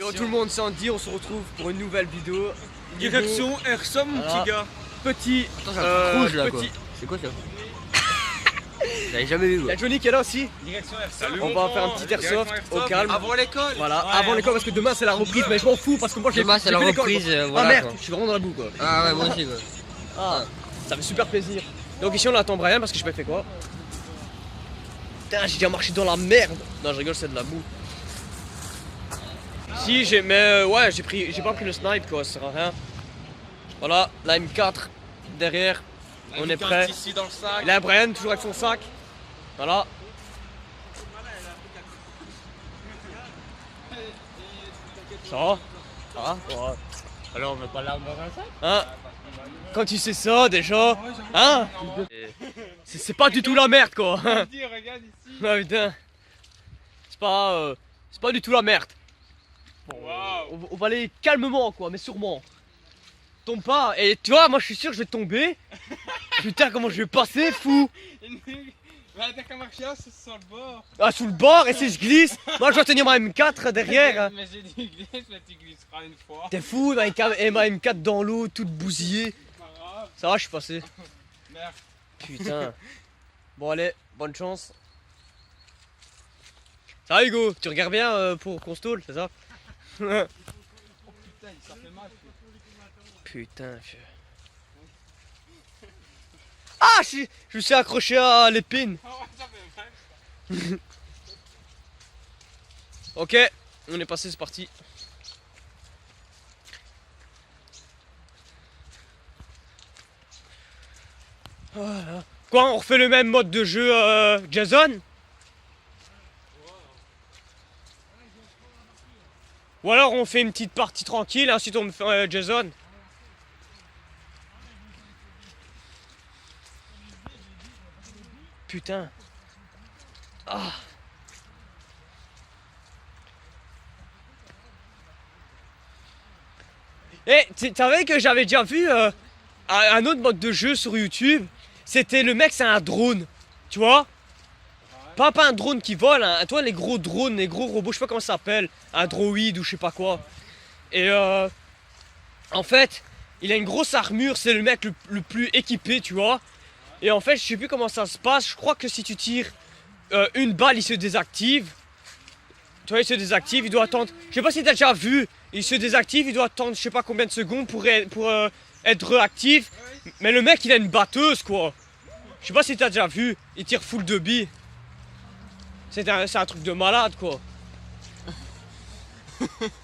Yo tout le monde, c'est Andy, on se retrouve pour une nouvelle vidéo. Direction Airsoft, mon petit gars. Petit. Attends, j'ai un truc rouge là quoi. C'est quoi ça? J'avais jamais vu Il y quoi. a Johnny qui est là aussi. Direction Airsoft. On va faire un petit airsoft au calme. Avant l'école. Voilà, Ouais, avant l'école parce que demain c'est la reprise, mais je m'en fous parce que moi j'ai Demain c'est la j'ai fait l'école, reprise, quoi. voilà. Ah merde, Quoi. je suis vraiment dans la boue quoi. Ah ouais, moi aussi quoi. Ah, ça fait super plaisir. Donc ici on attend Brian parce que je sais pas fait quoi. Putain, j'ai déjà marché dans la merde. Non, je rigole, c'est de la boue. Si, mais ouais, j'ai pas pris le snipe quoi, ça sert à rien. Voilà, la M4 derrière, on est prêt. Ici dans le sac. Là, Brian toujours avec son sac. Voilà. Ça va? Ça va? Ouais. Alors on met pas l'arme dans un sac? Hein? Quand tu sais ça déjà, hein? C'est pas du tout la merde quoi. Regarde ici. Ah putain. C'est pas du tout la merde. Waouh. On va aller calmement quoi, mais sûrement. Tombe pas. Et tu vois, moi je suis sûr que je vais tomber. Putain, comment je vais passer, fou. Bah t'as qu'à marcher là, c'est sur le bord. Ah, sous le bord, et si je glisse, moi je dois tenir ma M4 derrière. Mais j'ai dit glisse, mais tu glisseras une fois. T'es fou, ma M4 dans l'eau, toute bousillée. C'est pas grave. Ça va, je suis passé. Merde. Putain. Bon allez, bonne chance. Ça va Hugo, tu regardes bien pour qu'on stall, c'est ça? Oh putain, ça fait mal. Putain. Ah, je me suis accroché à l'épine. Oh ouais, ça fait mal. Ok, on est passé, c'est parti. Voilà. Quoi, on refait le même mode de jeu Jason? Ou alors on fait une petite partie tranquille, ensuite on me fait Jason. Putain. Ah. Eh, tu savais que j'avais déjà vu un autre mode de jeu sur YouTube. C'était le mec, c'est un drone. Tu vois? Pas un drone qui vole, hein. Toi les gros drones, les gros robots, je sais pas comment ça s'appelle. Un droïde ou je sais pas quoi. Et en fait, il a une grosse armure, c'est le mec le plus équipé, tu vois. Et en fait, je sais plus comment ça se passe. Je crois que si tu tires une balle, il se désactive. Tu vois, il se désactive, il doit attendre. Je sais pas si t'as déjà vu. Il se désactive, il doit attendre je sais pas combien de secondes pour être réactif. Mais le mec, il a une batteuse quoi. Je sais pas si t'as déjà vu. Il tire full de billes. C'est un truc de malade quoi.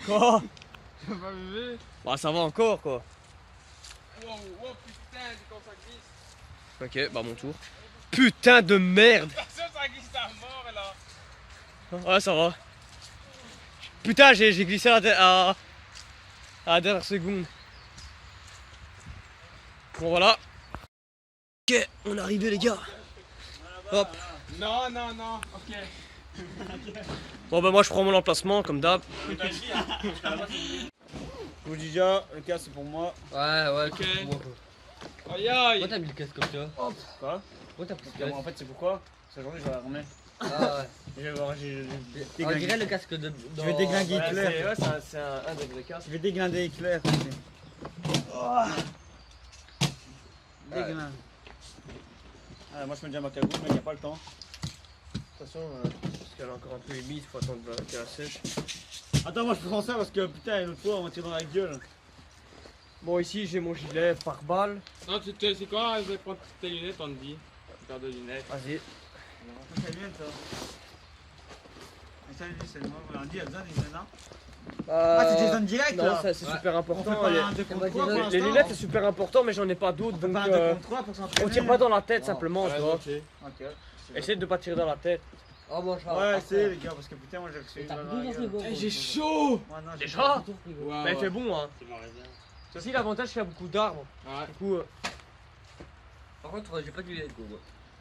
Quoi? T'as pas vu? Bah ça va encore quoi. Wow, wow, putain, quand ça glisse. Ok, bah mon tour. Putain de merde. Attention, ça glisse à mort là. Ouais, ça va. Putain, j'ai glissé à la dernière seconde. Bon, voilà. Ok, on est arrivé, les gars. Hop. Non, non, non, ok. Bon, bah, moi, je prends mon emplacement, comme d'hab. Je vous dis déjà, le casque c'est pour moi. Ouais, ouais, Ok. moi, quoi. Aïe aïe. Pourquoi t'as mis le casque comme ça? Quoi? Pourquoi t'as pris Parce le que, casque? en fait, c'est pourquoi? Cette journée, je vais la remettre. Ah ouais. Je vais voir, On dirait le casque de. Je vais déglinguer Ouais, Claire. c'est un degré casque. Je vais déglinguer Claire. Déglingue. Ah, moi, je mets déjà ma cagoule, mais il n'y a pas le temps. Attention, parce qu'elle est encore un peu humide, faut attendre qu'elle sèche. Attends, moi, je prends ça parce que putain, une autre fois, on m'a tiré dans la gueule. Bon, ici, j'ai mon gilet par balle. Non, c'est quoi? Je vais prendre tes lunettes, on te dit. Paire de lunettes. Vas-y. Ça vient, ça. Mais ça, c'est moi. On dit, Jason, il est là. Ah, c'est Jason direct Non, là. c'est Ouais. super On important. fait pas Les- un 2 contre 3 pour les l'instant. lunettes, c'est super important, mais j'en ai pas d'autres. On fait Donc, pas un 2 contre 3 pour s'entraîner. on tire pas dans la tête Non. simplement, tu vois. Ok. Essaye de pas tirer dans la tête. Oh, bon, je Ouais, c'est les gars, parce que putain, moi j'ai reçu une T'as balle plus dans la dans ce gueule. bon. Eh, j'ai chaud. Ouais, non, j'ai Déjà? pas. Ouais, Mais il fait bon, hein. C'est ma réserve. C'est aussi l'avantage qu'il y a beaucoup d'arbres. Ouais. Du coup, Par contre, j'ai pas du lait, quoi.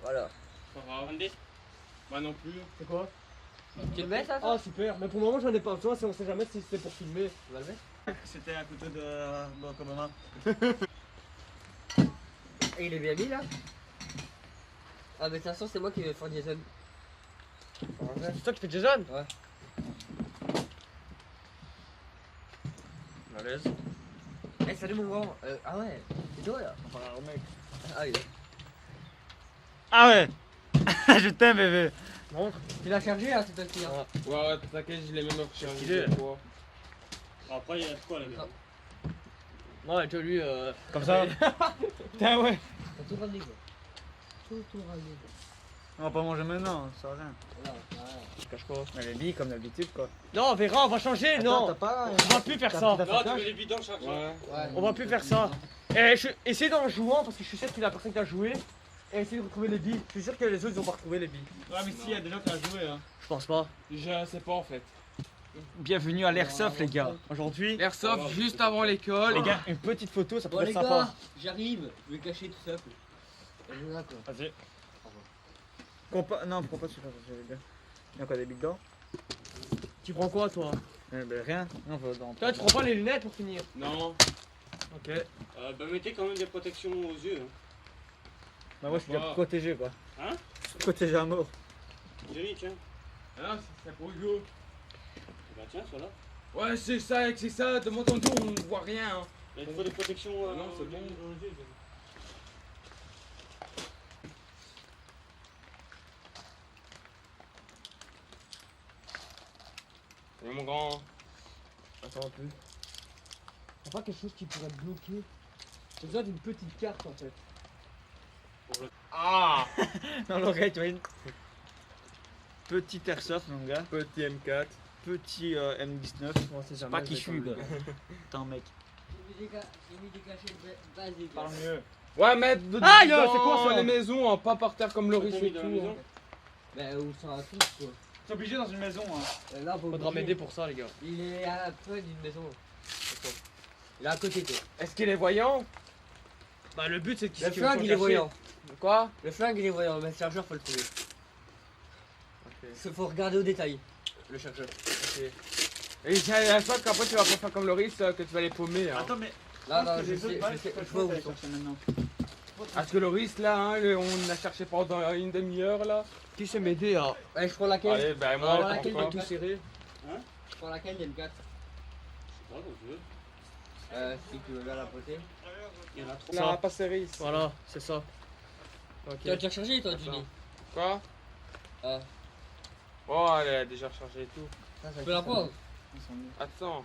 Voilà. Pas grave. Moi non plus. c'est quoi? Tu le mets ça? Ah, super. Mais pour le moment, j'en ai pas besoin. On sait jamais si c'était pour filmer. Tu vas le mettre? C'était un couteau de. Bon, comme maman. Et il est bien mis là? Ah, mais de toute façon, c'est moi qui vais faire Jason. C'est toi qui fais Jason? Ouais. Malaise. Eh, salut mon grand. Ah ouais, c'est toi là. Enfin, alors, mec. Ah oui. Ah ouais. Je t'aime, bébé. Montre. Tu l'as chargé là, c'est toi qui. Hein. Ouais, t'inquiète, je l'ai même rechargé Stylé. deux fois. Après, il y a quoi là Ah. Ouais, tu vois, lui, Comme ça. Putain, ouais. T'as tout ramené quoi. Tout ramené. On va pas manger maintenant, ça sert à rien. Voilà, voilà. je cache pas. Mais les billes, comme d'habitude, quoi. Non, on verra, on va changer, non. T'as pas. On va plus faire ça. Non, tu mets les bidons le chargeur. Ouais. Ouais. On va plus faire ça. Et essaye d'en jouant parce que je suis sûr que c'est la personne qui a joué. Et essaye de retrouver les billes. Je suis sûr que les autres ils ont pas retrouvé les billes. Ouais, mais si, il y a des gens qui ont joué, hein. Je pense pas. Je sais pas en fait. Bienvenue à l'Airsoft, les gars. Aujourd'hui, L'airsoft juste avant l'école. les gars, une petite photo, ça Bon pourrait les être sympa. gars, j'arrive. Je vais cacher tout ça. Elle est là quoi. Vas-y. Non, prends pas celui-là, j'avais bien. Il y a encore des billes dedans. Tu prends quoi toi? Ben rien. Non, on va dans. Toi, tu prends pas les lunettes pour finir? Non. Ok. Bah, mettez quand même des protections aux yeux. Hein. Bah, moi, je suis déjà Bah. protégé, quoi. Hein? Protégé à mort. Jenny, tiens. Ah, c'est pour Hugo. Bah, tiens, sois là. Ouais, c'est ça, de mon dos on voit rien. Hein. Il te faut des protections. Non, c'est bon. aux yeux. Et mon grand. Attends un peu. T'as pas quelque chose qui pourrait te bloquer? J'ai besoin d'une petite carte en fait. Ah. Dans l'oreille, tu vois une. Petit Airsoft, mon gars. Petit M4. Petit M19. Bon, c'est Pas qui je suis, gars. Attends, mec. J'ai mis des cachets basiques. Parle mieux. Ouais, mais Aïe, dans c'est quoi, ça les maisons, hein, pas par terre comme Loris T'as mis et dans la tout. maison hein. Bah où ça va tous quoi. T'es obligé dans une maison, hein. Là, faut Faudra m'aider pour ça les gars. Il est à peu d'une maison. Attends. Il est à côté toi. Est-ce qu'il est voyant? Bah le but c'est qu'il Le flingue il est voyant. Quoi? Le flingue il est voyant, mais le chargeur faut le trouver. Faut regarder au détail. Le chargeur. Et j'ai la fois qu'après tu vas pas faire comme Loris, que tu vas les paumer. Hein. Attends, mais. Là, non, je sais, je vois où ils sont. Maintenant. Parce que Loris là, hein, on a cherché pendant une demi-heure là. Qui sait m'aider à Ouais, je prends laquelle? Allez, ben Ah, moi, voilà, je quel prends est quoi? tout serré. Je prends laquelle? Il y a une 4. Je sais pas, donc, tu veux. Si tu veux bien la poter. Il y en a trop. Non, pas serré ici. Voilà, c'est ça. Ok. Tu as déjà rechargé toi, Attends. Juni? Quoi? Ah. Oh, elle a déjà rechargé et tout. Tu peux la prendre? Attends.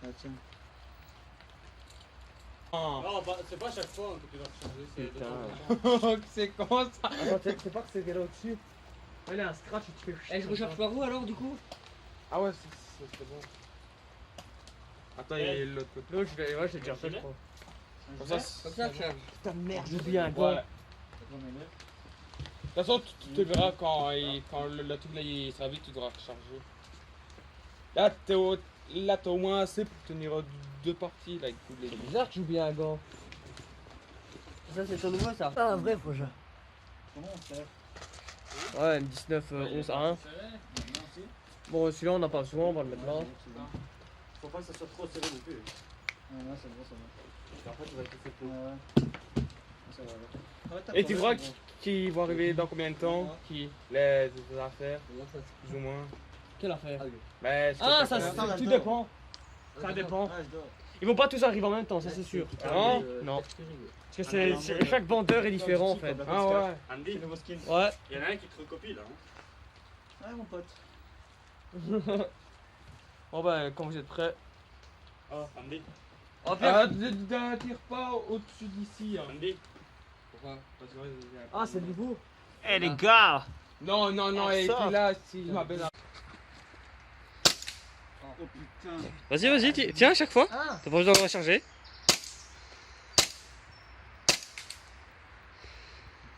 Ah, tiens. Oh. Non, bah, c'est pas chaque fois que tu vas changer, c'est de Putain. temps en temps. C'est con ça. Attends, c'est pas que c'est là au-dessus. Il y a un scratch et tu fais. Eh, je recharge par où alors du coup? Ah ouais, c'est bon. Attends, il y a l'autre côté. L'autre, ouais, j'ai déjà fait, je crois. Comme ça, Comme ça, je charge. Putain de merde, j'ai oublié un Ouais. gant. De toute façon, tu te verras quand le truc là il sera vite, tu devras recharger. Là, t'as au moins assez pour tenir deux parties là. Avec tous les... C'est bizarre que j'ai oublié un gant. Ça, c'est ton nouveau ça? Ah, un vrai projet. Comment on fait? Ouais, M19 11 à 1. Bon, celui-là on n'a pas besoin, on va le mettre là. Faut pas que ça soit trop serré non plus. Ouais, c'est bon, c'est bon. Après, tu vas étouffer tout. Ouais. Ça va, ouais. Et tu crois qu'ils vont arriver dans combien de temps? Qui? Les affaires, plus ou moins. Quelle affaire? Ben, ce que Ah, t'as ça, fait. Attends, tout attends. dépend. Ça dépend. Ouais, je dors. Ils vont pas tous arriver en même temps, ça c'est sûr. Non. Non. Parce que chaque vendeur est différent en fait. Ah ouais. Andy, C'est nouveau skin. Ouais. il y en a un qui te recopie là. Hein. Ouais, mon pote. Bon bah, quand vous êtes prêts. Oh, Andy. On va faire. Tire pas au-dessus d'ici. Hein. Andy. Pourquoi? Ah, c'est nouveau. Eh les gars! Non, non, non, et puis là, si je m'appelle. Oh putain! Vas-y, vas-y, tiens à chaque fois. Ah! T'as pas besoin de recharger.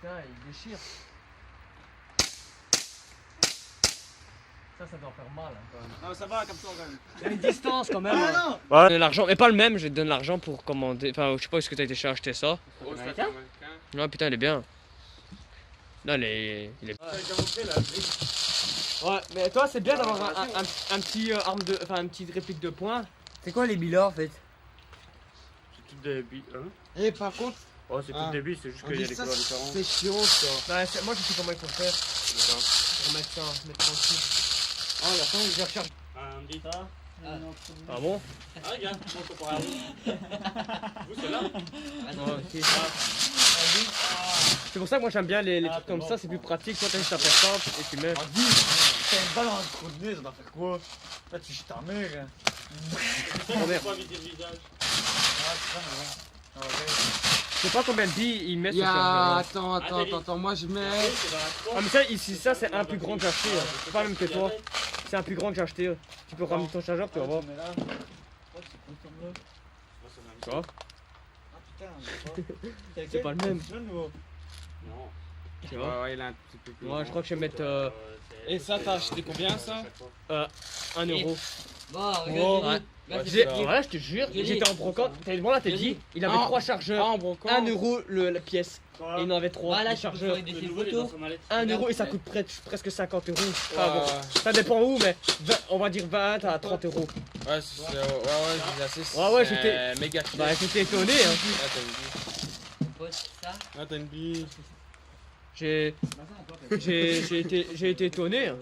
Putain, il déchire. Ça doit faire mal. Non, ça va comme ça quand même. Il y a une distance quand même. Ah non! Ouais. L'argent, mais pas le même, je te donne l'argent pour commander. Enfin, je sais pas où est-ce que t'as été acheter ça. Oh, c'est Américain? américain. Non, putain, il est bien. Non, il est. T'as déjà montré la brique. Ouais, mais toi, c'est bien d'avoir un petit arme de. Enfin, une petite réplique de poing. C'est quoi les billards en fait? C'est tout débit. Hein? Et par contre, Oh, c'est Ah. tout débit, c'est juste qu'il y a des couleurs différentes. c'est chiant ça. Bah, moi, je sais comment il faut faire. Pour mettre ça, mettre tranquille. Oh, la fin, je recharge. Ah, Andy, Ah bon? Ah, regarde, mon copain. Vous, c'est là? Ok. C'est pour ça que moi j'aime bien les trucs comme ça, c'est plus pratique. Toi t'as juste à faire simple et tu mets. Andy, t'as une balle dans le trou de nez, ça doit faire quoi? Là, tu chies ta mère. Hein. Oh, merde. Pas vider le visage. Ah, c'est ça, mais bon. Je sais pas combien de billes il met Il sur y ce a... chargeur. Attends, moi je mets... C'est dans la croix. Ah mais ça ici ça c'est un plus grand que j'ai acheté. C'est pas le même que toi. C'est un plus grand que j'ai acheté. Tu peux ramener ton chargeur, tu vas voir. Tu mets là. Oh, c'est quoi comme là? Tu vois? Ah putain, C'est pas le même. C'est le nouveau. Non. Tu vois? Ouais, il a un petit peu plus. Moi je crois que je vais mettre Et ça, t'as acheté combien ça? 1 euro. Bon, Oh, regarde. ouais. Là, J'ai- c'est Voilà, je te jure, J'ai j'étais dit. en brocante. T'as demandé à tes J'ai dit, dit. il avait Ah. 3 Ah, chargeurs. en brocante. 1 euro la pièce. Et il en avait 3 Voilà, les tu peux chargeurs. faire des Le nouveau, il est dans photos. sa mallette. 1 euro et ça coûte presque 50 euros. Enfin, bon, Ouais, ça dépend où, mais on va dire 20 à 30 euros. ouais, j'ai assez. Ouais, ouais, j'étais- méga cher. Bah j'étais étonné. Hein. Ah, t'as une bille. Pose ça. Ah, t'as une bille. J'ai été étonné. Hein.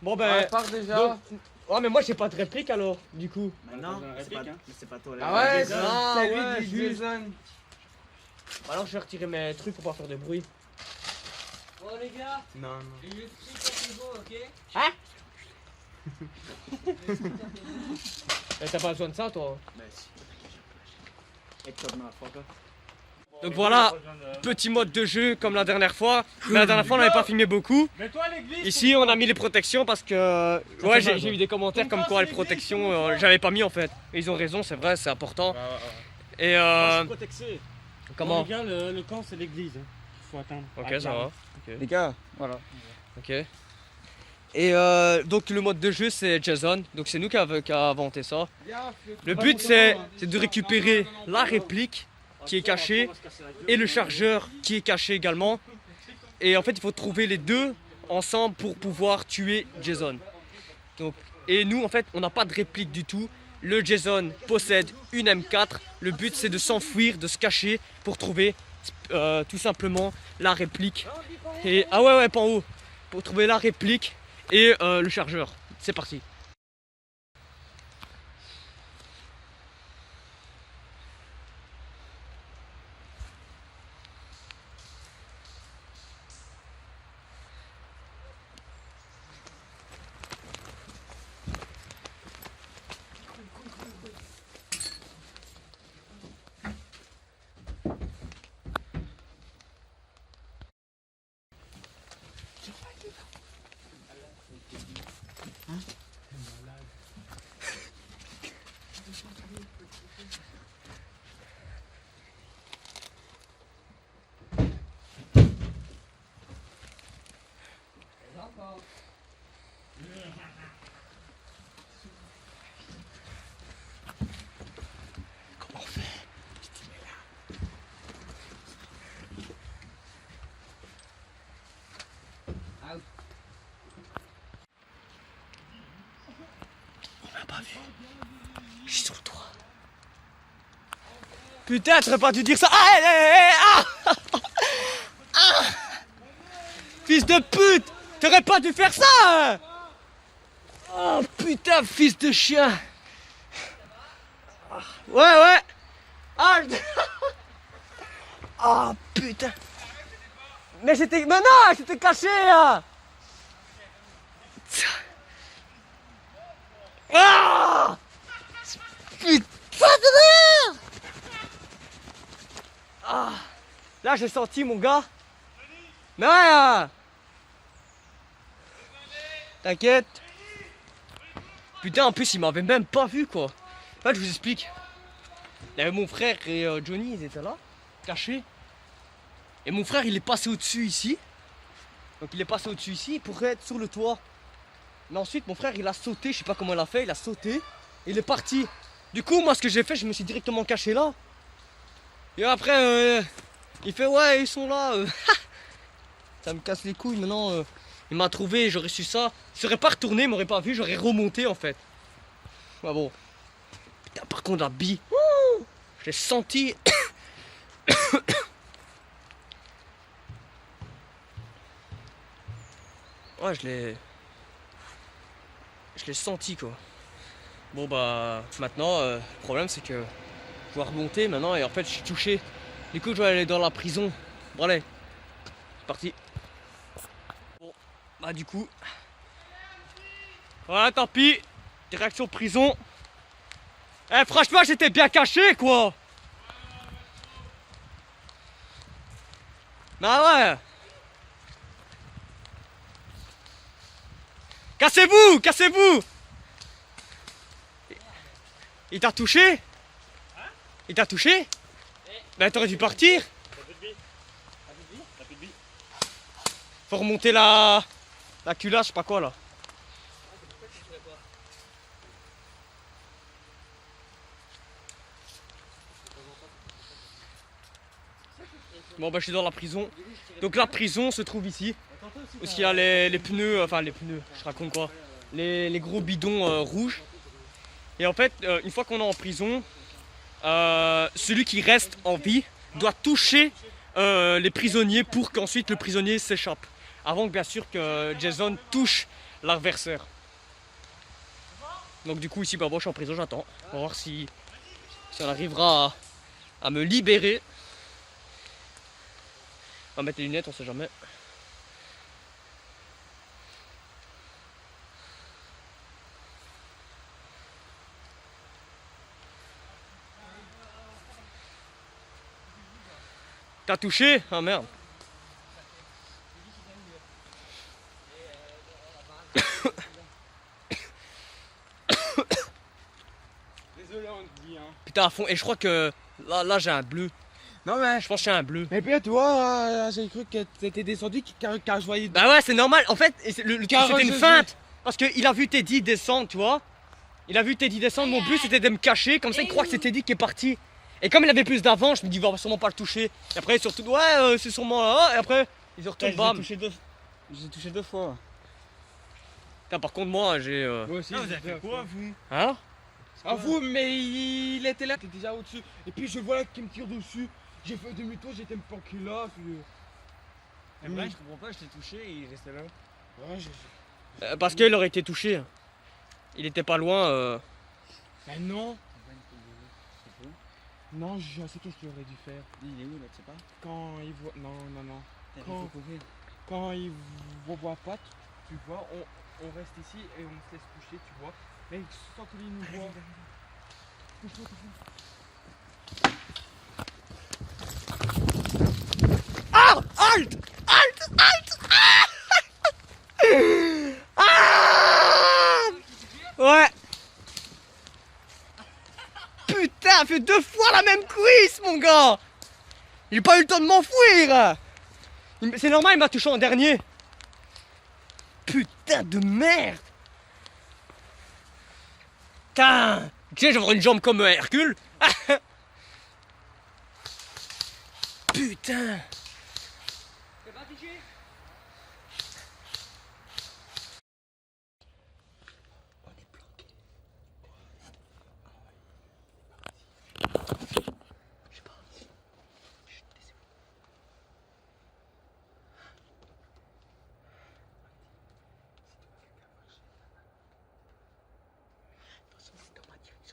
Bon Ah, ben. part déjà. Donc, ouais mais moi j'ai pas de réplique alors, du coup. Non, Dans la c'est pas, réplique, hein. mais c'est pas toi. Ah ouais, c'est Ah, c'est ouais, lui, juste. Jason. Alors je vais retirer mes trucs pour pas faire de bruit. Bon, les gars, Non, non. je suis pas beau, ok? T'as pas besoin de ça toi. Mais si. Et comme la fois, quoi. Donc voilà, petit mode de jeu comme la dernière fois. Mais la dernière fois on n'avait pas filmé beaucoup. Mets-toi à l'église. Ici on a mis les protections parce que ouais fait mal, j'ai eu des commentaires comme quoi les protections j'avais pas mis en fait. Et ils ont raison, c'est vrai, c'est important. Et comment? Les gars, le camp, c'est l'église. Il faut atteindre. Ok ça va. Les gars, voilà. Ok. Et donc le mode de jeu c'est Jason, donc c'est nous qui a inventé ça. Le but c'est de récupérer la réplique qui est cachée et le chargeur qui est caché également. Et en fait il faut trouver les deux ensemble pour pouvoir tuer Jason. Donc, et nous en fait on n'a pas de réplique du tout. Le Jason possède une M4. Le but c'est de s'enfuir, de se cacher pour trouver tout simplement la réplique. Et ah ouais pas en haut. Pour trouver la réplique et le chargeur. C'est parti. Je suis sur le toit. Putain, t'aurais pas dû dire ça. Ah Fils de pute, t'aurais pas dû faire ça. Oh putain, fils de chien. Ouais. Ah, oh putain. Mais c'était... Mais non, c'était caché là. Ah putain de merde. Ah, là j'ai senti mon gars. Mais ouais. T'inquiète. Putain en plus il m'avait même pas vu quoi. En fait je vous explique. Il y avait mon frère et Johnny, ils étaient là, cachés. Et mon frère il est passé au-dessus ici. Donc il est passé au-dessus ici pour être sur le toit. Mais ensuite mon frère il a sauté, je sais pas comment il a fait, il a sauté et il est parti. Du coup moi ce que j'ai fait, je me suis directement caché là. Et après il fait ouais ils sont là. Ça me casse les couilles maintenant. Il m'a trouvé, j'aurais su ça. Je serais pas retourné, il m'aurait pas vu, j'aurais remonté en fait. Bah bon. Putain par contre la bille. Je l'ai senti. Ouais je l'ai senti quoi. Bon bah maintenant le problème c'est que je dois remonter maintenant et en fait je suis touché. Du coup je dois aller dans la prison. Bon allez, c'est parti. Bon bah du coup. Voilà tant pis. Direction prison. Eh franchement j'étais bien caché quoi. Bah ouais. Cassez-vous, cassez-vous. Il t'a touché? Il t'a touché? Ben t'aurais dû partir. T'as plus de vie. T'as plus de vie. T'as plus de vie. Faut remonter la culasse, je sais pas quoi là. Bon bah je suis dans la prison. Donc la prison se trouve ici. Parce qu'il y a les pneus, enfin les pneus, je raconte quoi. Les gros bidons rouges. Et en fait, une fois qu'on est en prison, celui qui reste en vie doit toucher les prisonniers pour qu'ensuite le prisonnier s'échappe. Avant que bien sûr que Jason touche l'adversaire. Donc du coup ici bah moi je suis en prison, j'attends. On va voir si on arrivera à me libérer. On va mettre les lunettes, on sait jamais. T'as touché? Ah merde. Désolé, on te dit, hein. Putain à fond, et je crois que là j'ai un bleu. Non, mais. Je pense que j'ai un bleu. Mais bien, toi, j'ai cru que t'étais descendu car je voyais. Bah ouais c'est normal, en fait Car c'était une je- feinte. Parce qu'il a vu Teddy descendre, tu vois. Il a vu Teddy descendre, mon but c'était de me cacher, comme ça il croit que c'est Teddy qui est parti. Et comme il avait plus d'avance, je me dis il va sûrement pas le toucher. Et après surtout, ouais c'est sûrement là, et après il se retourne, bam. J'ai touché deux fois. Putain, par contre moi j'ai... Moi aussi. Ah, vous avez fait quoi, vous? Hein? À vous, mais il était là, t'étais déjà au-dessus. Et puis je vois là qu'il me tire dessus. J'ai fait demi-tour, j'étais me planqué là. Puis... Et vrai, je comprends pas, je t'ai touché et il restait là. Ouais, Parce qu'il aurait été touché. Il était pas loin. Mais non. Non, je sais qu'est-ce qu'il aurait dû faire. Il est où là, tu sais pas? Quand il voit. Non, non, non. T'as Quand- fait courir. Quand il voit pas, tu vois, on reste ici et on se laisse coucher, tu vois. Mais sans que lui nous voit. Couche-toi, couche-toi. Halt! Halt! Halt! Ah! Ouais! Putain, fait 2 fois la même cuisse, mon gars! J'ai pas eu le temps de m'enfuir! C'est normal, il m'a touché en dernier! Putain de merde! Putain! Tu sais, j'aurais une jambe comme Hercule! Putain!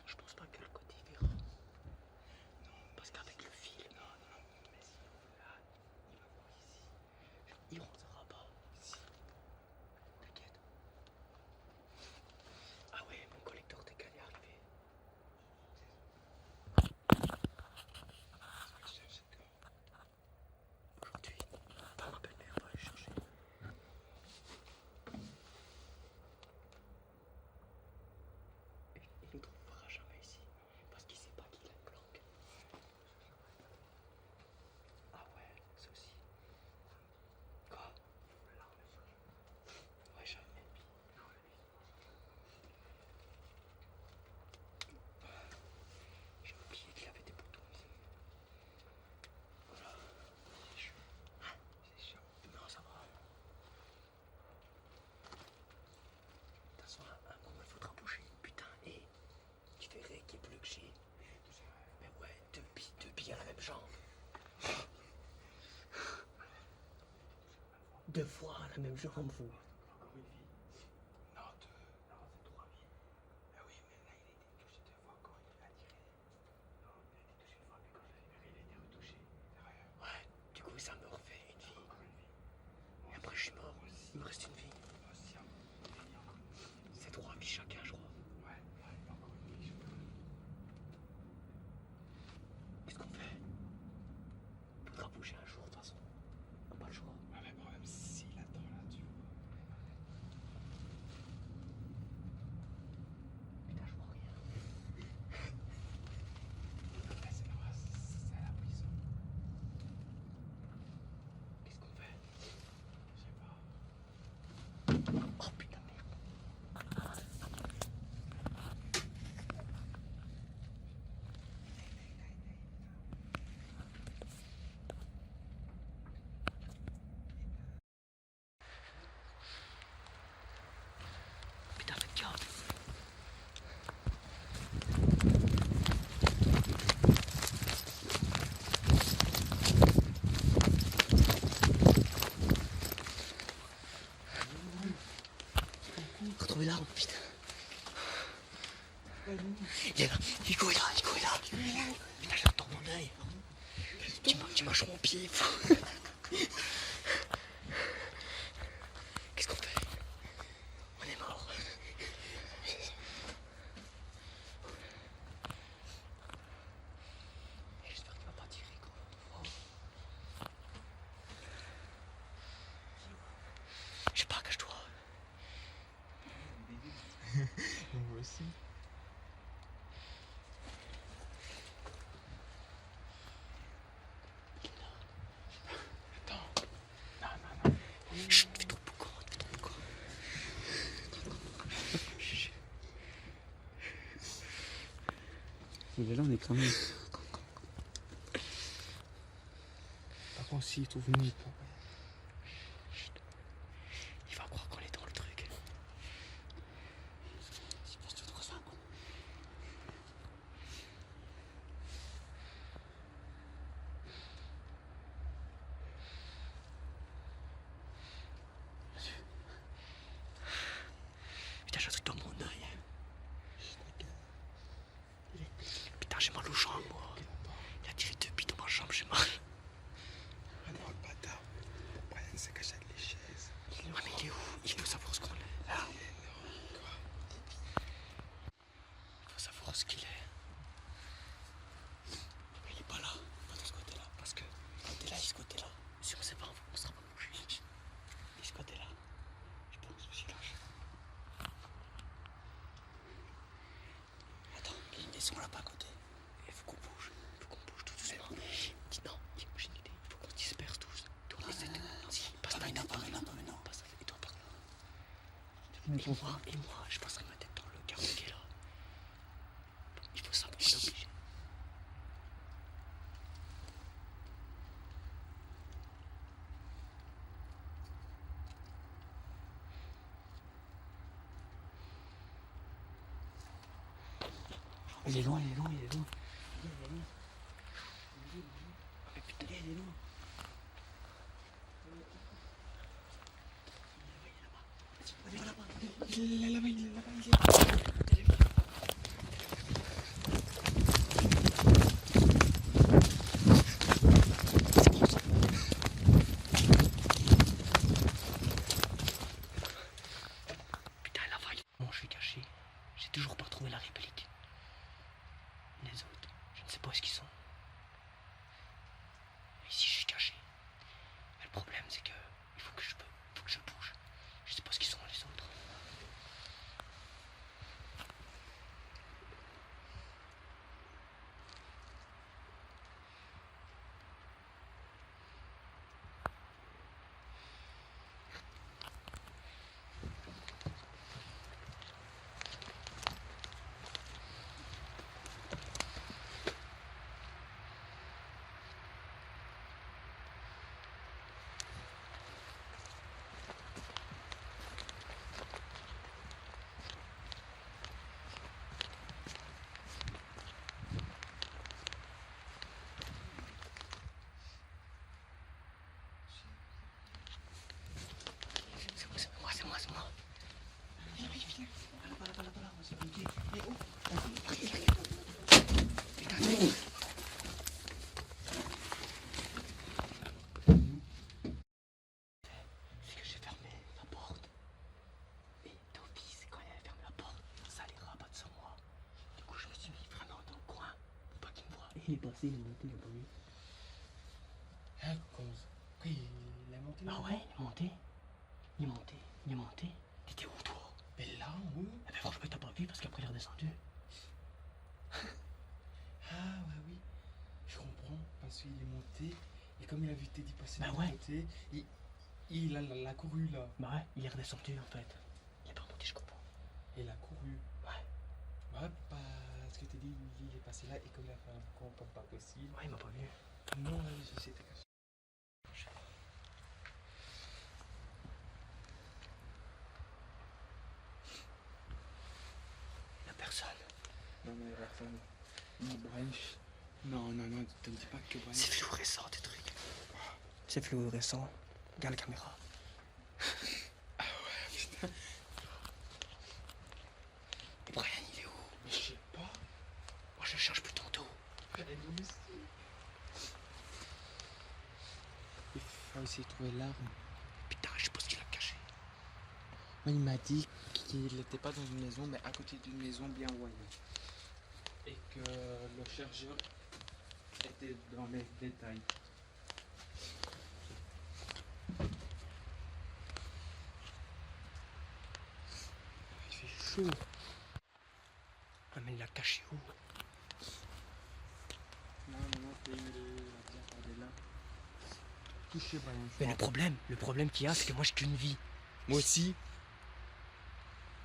Je pense pas que le côté verra. Non, parce qu'avec le fil. Non, non, mais si on veut là, il va voir ici. Il rentrera pas. Si. T'inquiète. Ah ouais, mon collecteur de canne est arrivé. Aujourd'hui, pas ma belle-mère va aller chercher. Il nous trouvera jamais ici parce qu'il sait pas qu'il a une planque. Ah ouais, ça aussi. Quoi? Là on est sûr. Ouais, jamais. J'ai oublié qu'il avait des boutons ici. Voilà. C'est chaud. Ah, c'est chaud. Non, ça va. De toute façon, un moment il faudra bouger. Putain, et tu verrais qu'il est plus que j'ai. Mais ouais, deux billes à la même jambe. 2 fois à la même jambe, vous. Non, 2. Non, c'est 3 billes. Ah oui, mais là il est. Il est là, Hugo est là, Hugo est là. Putain, j'entends mon œil. Tu m'as joué mon pied. Qu'est-ce qu'on fait? On est mort. J'espère qu'il va pas tirer gros. Je sais pas, cache-toi. Moi aussi. Chut, fais trop beaucoup, fais trop beaucoup. Il est là, on est cramé. Par contre, s'il trouve nous pas. Il va croire qu'on est dans le truc. Putain, j'ai un truc dans mon œil. Putain, j'ai mal aux jambes, moi. Il a tiré 2 billes dans ma jambe, j'ai mal. Ah non, le bâtard. Brian s'est caché avec les chaises. Ah, mais il est où? Il faut savoir ce qu'on est. Là. Il faut savoir ce qu'il est. Mais il est pas là, pas de ce côté-là. Parce que côté-là et ce côté-là, si on sait pas, on sera pas bougé. Et ce côté-là, je pense que c'est lâche. Attends, ils sont là-bas à côté. Il faut qu'on bouge. Il faut qu'on bouge tout doucement. Dis non, j'ai une idée. Il faut qu'on se disperse tous. Toi, essaie de. Si, passe pas maintenant. Passe et toi par là. Et moi, je passerai ma tête dans le carreau qui est là. Il faut ça pour t'obliger. Il est loin. Mais putain, il est loin. Putain, la vague. Bon, je suis caché. J'ai toujours pas trouvé la réplique. Les autres, je ne sais pas où est-ce qu'ils sont. Ici, je suis caché. Mais le problème, c'est que il faut que je bouge. Je sais pas ce qu'ils sont les autres. C'est moi. C'est que j'ai fermé la porte. Et d'office, quand il avait fermé la porte, ça allait rabattre sur moi. Du coup, je me suis mis vraiment dans le coin pour pas qu'il me voie. Et il est passé, il est monté, il a pas vu. Ah, comment ça? Quoi, il est monté? Ah ouais, il est monté. T'étais où, toi? Mais là, en haut. Eh ben franchement, t'as pas vu parce qu'après il est redescendu. Ah, ouais, oui. Je comprends. Parce qu'il est monté. Et comme il a vu Teddy passer Bah de ouais. côté, il a couru là. Bah ouais, il est redescendu en fait. Il est pas monté, je comprends. Et il a couru. Ouais. Ouais, parce que Teddy, il est passé là. Et comme il a fait un con comme pas possible. Ouais, il m'a pas vu. Non, là, c'était caché. Y'a personne. Non, mais personne. Non, Brian. Non, te dis pas que Brian. C'est fluorescent tes trucs. C'est fluorescent. Regarde la caméra. Ah ouais, putain. Et Brian, il est où? Je sais va essayer de trouver l'arme. Putain, je suppose qu'il l'a caché. Moi, il m'a dit qu'il n'était pas dans une maison, mais à côté d'une maison bien éloignée. Et que le chargeur était dans les détails. Il fait chaud. Ah, mais il l'a caché où? Non, c'est il là. Touché par un Mais le problème qu'il y a, c'est que moi j'ai qu'une vie. Moi aussi.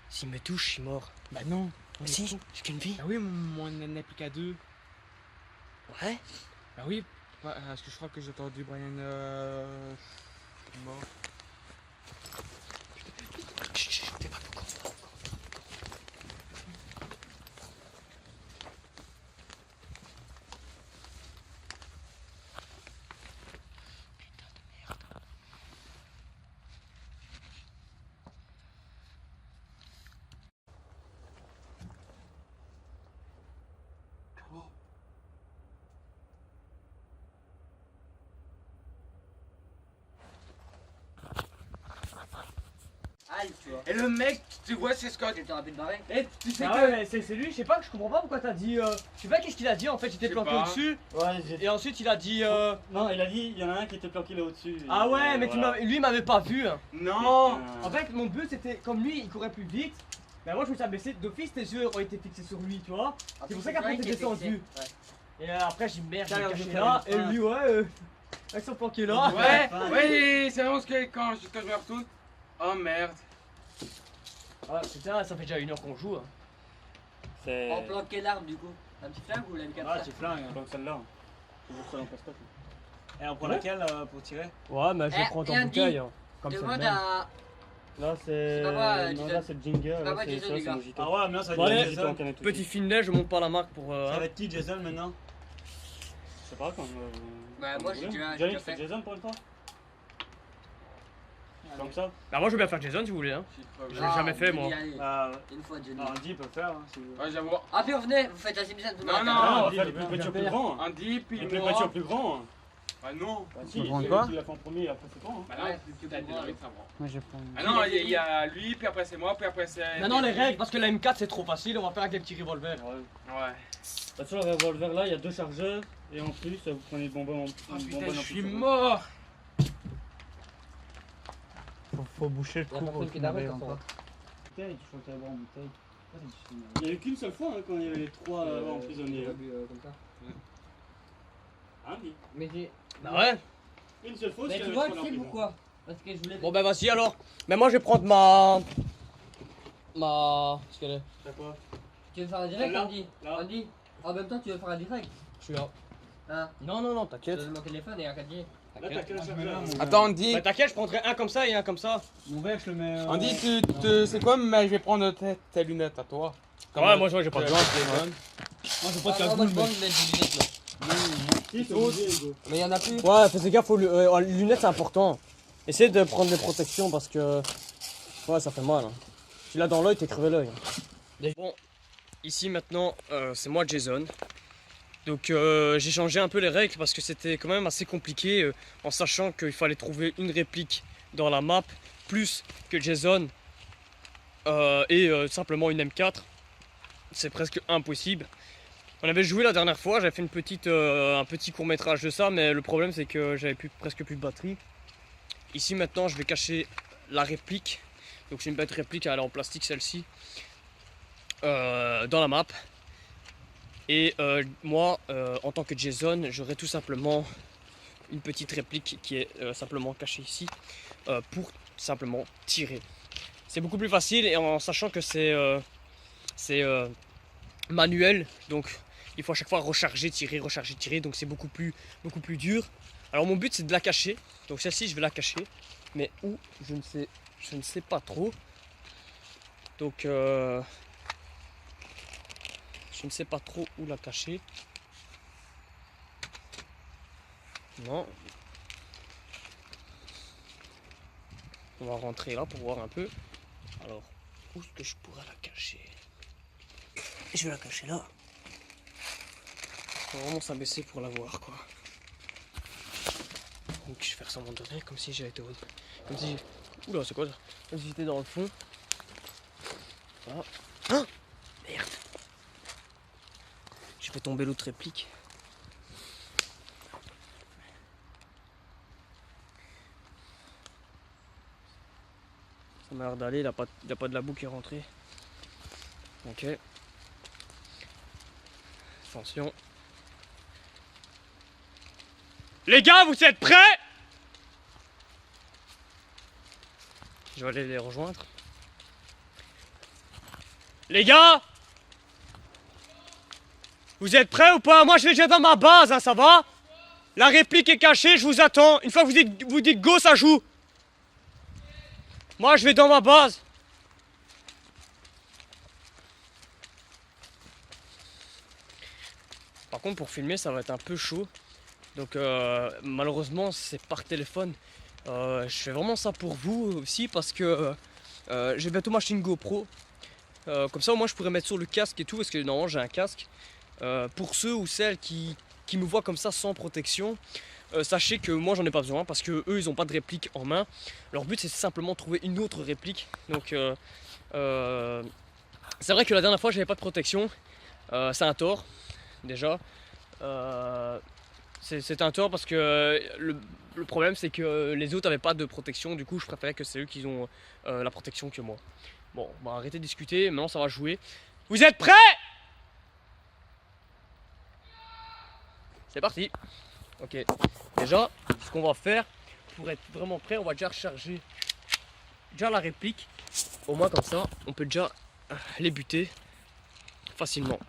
S'il me touche, je suis mort. Bah non. Mais si, j'ai qu'une vie. Ah oui, mon n'en a plus qu'à 2. Ouais. Bah oui, parce que je crois que j'ai entendu Brian mort. Chut, chut, t'es pas beaucoup. Aïe, tu vois. Et le mec, tu vois, c'est Scott. Tu t'aurais pu te barrer. Eh, tu sais Ah que mais c'est lui, je sais pas, je comprends pas pourquoi t'as dit. Je sais pas qu'est-ce qu'il a dit en fait, j'étais Je sais planqué pas. au-dessus. Ouais, Et ensuite il a dit. Non, il a dit, il y en a un qui était planqué là au-dessus. Ah ouais, mais voilà. lui il m'avait pas vu. Hein. Non. En fait, mon but c'était, comme lui il courait plus vite, mais moi je me suis abaissé d'office, tes yeux ont été fixés sur lui, tu vois. C'est pour ça qu'après t'es descendu. Et après j'ai dit merde, je vais me cacher là, et lui ouais, ils sont planqués là. Ouais, ouais, c'est vraiment ce que quand je me retourne. Oh merde. Ah, putain, ça fait déjà 1 heure qu'on joue. Hein. C'est. En plan quelle arme du coup? Un petit flingue ou la M4? Ah, tu flingues, donc celle-là. Toujours ça, on passe pas tout. Et on prend laquelle pour tirer? Ouais, mais je vais prendre et en un bouteille. dit, Hein, comme ça. Demande à. Là, c'est. C'est pas moi, Non, Jason. là, c'est le Jingle. C'est pas là, moi, Jason, ça, les gars. Mojito. Ah ouais, mais là, ça va Bon, être allez, Jason qui en est tout. Petit filet, je monte pas la marque pour. Ça va être qui, Jason maintenant? Je sais pas quand. Bah, moi, j'ai déjà Johnny, fait. c'est Jason pour une fois? Comme ça? Bah, moi je veux bien faire Jason si vous voulez. Hein. Je l'ai jamais fait, moi. Ah ouais. Une fois, Johnny. Ah, Andy peut faire, hein, si vous voulez. Ouais, j'avoue. Ah, puis venez, vous faites la Simpson tout le Non, monde. non. Ah, on Andy, fait il le veut plus petit au bien plus grand. Andy, puis Le plus moi. petit au plus grand. Bah non. Bah Tu si, prends c'est quoi? lui qui l'a fait en premier, après c'est toi. Hein. Bah non, Ouais, tu tu as prends, avec ça, moi. Moi je prends. Ah non, il y a lui, puis après c'est moi, puis après c'est. Maintenant les règles, parce que la M4 c'est trop facile, on va faire avec des petits revolvers. Ouais. Ouais. Bah, sur le revolver là, il y a 2 chargeurs. Et en plus, vous prenez le bonbon en Oh putain, bonbonne je en suis plus. mort. Faut boucher le Y'a trou. personne qui t'arrête, de toute façon. Bouteille, je crois qu'il y a boire en bouteille. Ça, c'est difficile. Il n'y a eu qu'une seule fois hein, quand il y avait les 3 emprisonnés. J'ai bu comme ça. Hein, oui. Mais j'ai. Bah ouais. Une seule fois, Mais c'est tu vois, tu sais pourquoi? Parce que je voulais. Bon bah vas-y alors. Mais moi je vais prendre ma. Qu'est-ce qu'elle est? T'as quoi? Tu veux faire un direct, Celle-là, Andy? là. Andy, en même temps, tu veux faire un direct? Je suis là. Hein? Non, non, non, Je t'inquiète. donne mon téléphone et un 4G. Là, t'as T'inquiète. quel chargeur? Attends, Andy. Bah t'inquiète, je prendrai un comme ça et un comme ça. Mon verre, je le mets. Andy, tu sais quoi, mais je vais prendre tes lunettes à toi. Ouais, moi je vais pas de je jaune. te les donne. Moi j'ai Ah, non, moi, je pense que je vais mettre des lunettes là. Si, c'est obligé, Hugo. Mais y'en a plus. Ouais, fais gaffe, les lunettes c'est important. Essaye de prendre des protections parce que. Ouais, ça fait mal. Hein. Tu l'as dans l'œil, t'es crevé l'œil. Bon, ici maintenant, c'est moi Jason. Donc j'ai changé un peu les règles parce que c'était quand même assez compliqué en sachant qu'il fallait trouver une réplique dans la map plus que Jason et simplement une M4. C'est presque impossible. On avait joué la dernière fois, j'avais fait un petit court métrage de ça, mais le problème c'est que j'avais presque plus de batterie. Ici maintenant je vais cacher la réplique. Donc c'est une bête réplique, elle est en plastique celle-ci. Dans la map. Et moi, en tant que Jason, j'aurai tout simplement une petite réplique qui est simplement cachée ici pour simplement tirer. C'est beaucoup plus facile et en sachant que c'est manuel, donc il faut à chaque fois recharger, tirer, donc c'est beaucoup plus dur. Alors mon but c'est de la cacher, donc celle-ci je vais la cacher, mais où je ne sais pas trop. Donc je ne sais pas trop où la cacher. Non. On va rentrer là pour voir un peu. Alors, où est-ce que je pourrais la cacher? Je vais la cacher là. Faut vraiment s'abaisser pour la voir quoi. Donc je vais faire semblant de rien comme si j'avais été au... Comme si... Oula, c'est quoi ça? Comme si j'étais dans le fond. Voilà. Ah, merde. Je fais tomber l'autre réplique. Ça m'a l'air d'aller, il n'y a pas de la boue qui est rentrée. Ok. Attention. Les gars, vous êtes prêts? Je vais aller les rejoindre. Les gars, vous êtes prêts ou pas? Moi je vais déjà dans ma base, hein, ça va? La réplique est cachée, je vous attends. Une fois que vous dites go, ça joue. Moi je vais dans ma base. Par contre pour filmer ça va être un peu chaud. Donc malheureusement c'est par téléphone. Je fais vraiment ça pour vous aussi parce que j'ai bientôt m'acheter une GoPro. Comme ça au moins je pourrais mettre sur le casque et tout parce que normalement j'ai un casque. Pour ceux ou celles qui me voient comme ça sans protection, sachez que moi j'en ai pas besoin parce que eux ils ont pas de réplique en main. Leur but c'est simplement de trouver une autre réplique. Donc c'est vrai que la dernière fois j'avais pas de protection. C'est un tort déjà. C'est un tort parce que le problème c'est que les autres n'avaient pas de protection, du coup je préférais que c'est eux qui ont la protection que moi. Bon, on va arrêter de discuter, maintenant ça va jouer. Vous êtes prêts? C'est parti. Ok, déjà ce qu'on va faire pour être vraiment prêt, on va déjà recharger déjà la réplique. Au moins comme ça, on peut déjà les buter facilement.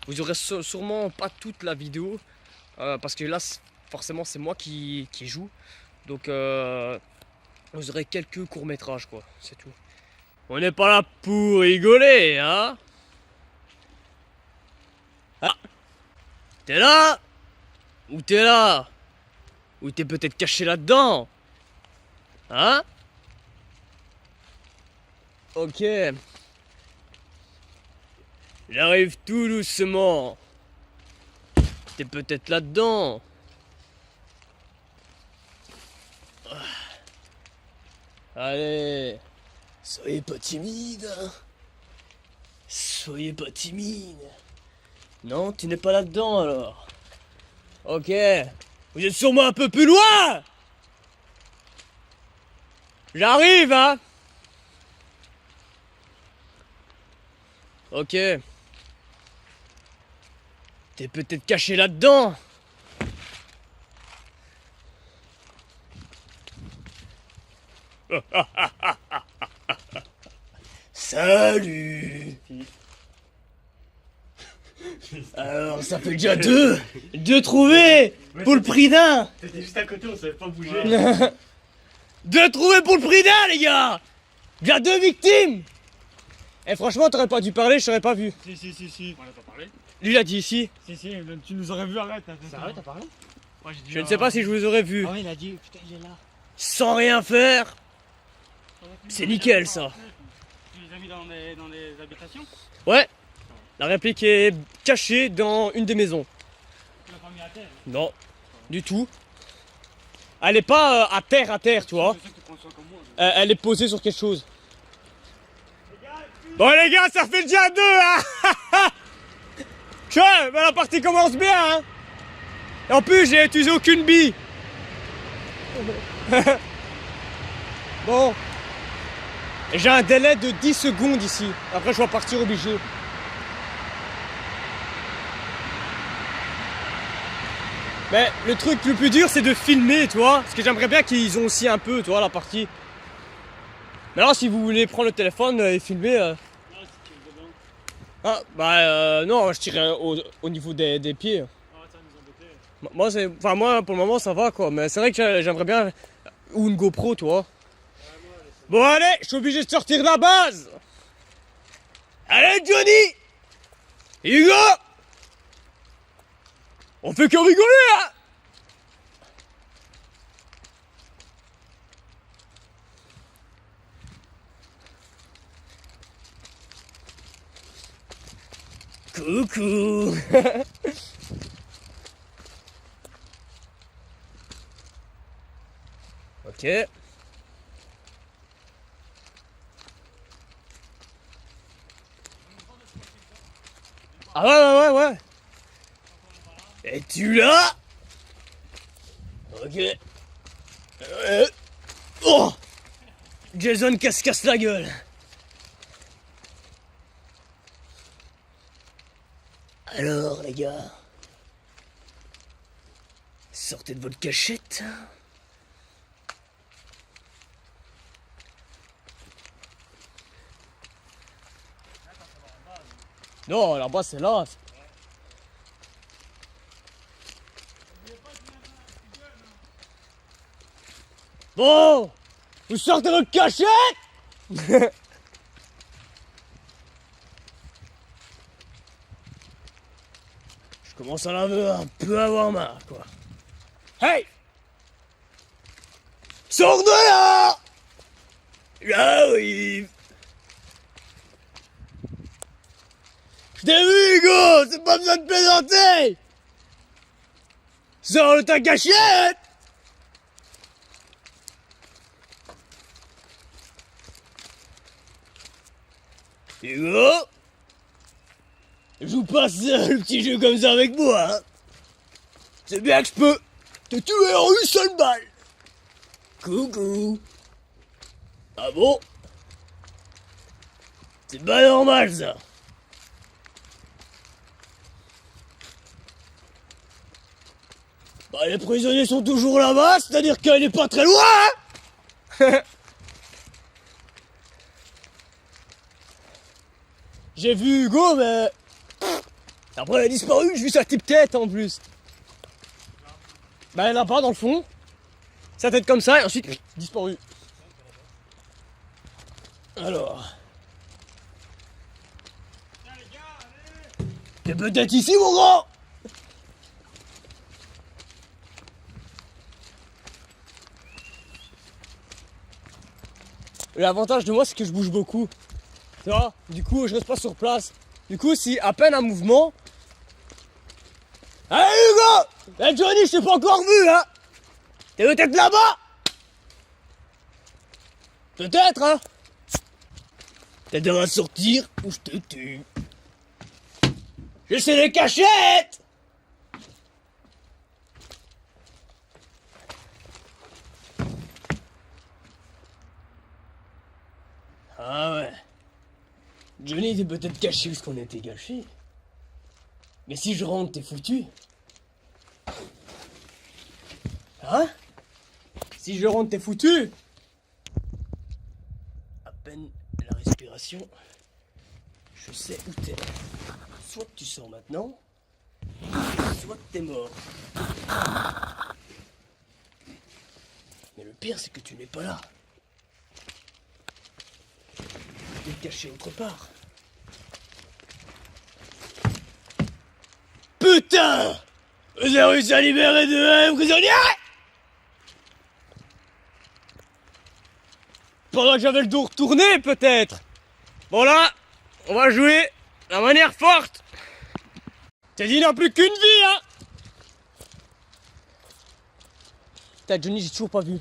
Vous aurez sûrement pas toute la vidéo. Parce que là forcément c'est moi qui joue. Donc vous aurez quelques courts-métrages quoi, c'est tout. On n'est pas là pour rigoler hein. Ah, t'es là? Ou t'es là? Ou t'es peut-être caché là-dedans? Hein? Ok. J'arrive tout doucement. T'es peut-être là-dedans. Allez, soyez pas timide. Hein. Soyez pas timide. Non, tu n'es pas là-dedans alors. Ok, vous êtes sûrement un peu plus loin. J'arrive, hein. Ok. T'es peut-être caché là-dedans. Salut. Alors ça fait déjà deux trouvés pour le prix d'un. T'étais juste à côté, on savait pas bouger. Deux trouvés pour le prix d'un les gars. Déjà deux victimes. Et franchement t'aurais pas dû parler, je t'aurais pas vu. Si. On a pas parlé. Lui il a dit ici. Si, tu nous aurais vu, arrête. Sérieux, t'as parlé? Ouais, j'ai dit, Je ne sais pas si je vous aurais vu. Ah ouais, il a dit, putain, il est là. Sans rien faire. C'est nickel ça. Tu les as mis dans les habitations? Ouais. La réplique est cachée dans une des maisons. Tu l'as pas mis à terre? Non, du tout. Elle est pas à terre, tu vois. Je sais que tu prends soin comme moi. Elle est posée sur quelque chose. Bon les gars, ça fait déjà deux, hein. Tu vois, la partie commence bien, hein. Et en plus, j'ai utilisé aucune bille. Bon. J'ai un délai de 10 secondes ici. Après, je vais partir obligé. Mais le truc le plus dur, c'est de filmer, tu vois. Parce que j'aimerais bien qu'ils ont aussi un peu, tu vois, la partie. Mais alors, si vous voulez prendre le téléphone et filmer... Ah, bah non, je tirais au niveau des pieds. Moi, pour le moment, ça va, quoi. Mais c'est vrai que j'aimerais bien... Ou une GoPro, tu vois. Bon, allez, je suis obligé de sortir de la base. Allez, Johnny, Hugo, on fait que rigoler, hein. Coucou. Ok. Ah ouais. Et tu l'as? Ok. Oh! Jason casse la gueule. Alors les gars, sortez de votre cachette. Non, là-bas c'est là. Bon, vous sortez de votre cachette. Je commence à un peu avoir marre, quoi. Hey! Sors de là! J'arrive! Je t'ai vu, Hugo! C'est pas besoin de plaisanter! Sors de ta cachette! Hugo? Joue pas le petit jeu comme ça avec moi, hein. C'est bien que je peux te tuer en une seule balle. Coucou. Ah bon? C'est pas normal ça. Bah les prisonniers sont toujours là-bas, c'est-à-dire qu'elle est pas très loin, hein. J'ai vu Hugo, mais... Après, elle a disparu, j'ai vu sa petite tête en plus. Bah, elle n'a pas dans le fond. Sa tête comme ça, et ensuite, disparu. Alors. T'es peut-être ici, mon grand! L'avantage de moi, c'est que je bouge beaucoup. Tu vois? Du coup, je reste pas sur place. Du coup, si à peine un mouvement... Allez Hugo! Eh Johnny, je t'ai pas encore vu, hein! T'es peut-être là-bas? Peut-être, hein? T'as intérêt à sortir ou je te tue. J'essaie les cachettes! Ah ouais. Johnny était peut-être caché où ce qu'on était caché. Mais si je rentre, t'es foutu. Hein? Si je rentre, t'es foutu. À peine la respiration, je sais où t'es. Soit tu sors maintenant, soit t'es mort. Mais le pire, c'est que tu n'es pas là. Tu es caché autre part. Putain! Vous avez réussi à libérer deux prisonniers! Pendant que j'avais le dos retourné, peut-être! Bon là, on va jouer la manière forte! Teddy n'a plus qu'une vie, hein! Putain, Johnny, j'ai toujours pas vu.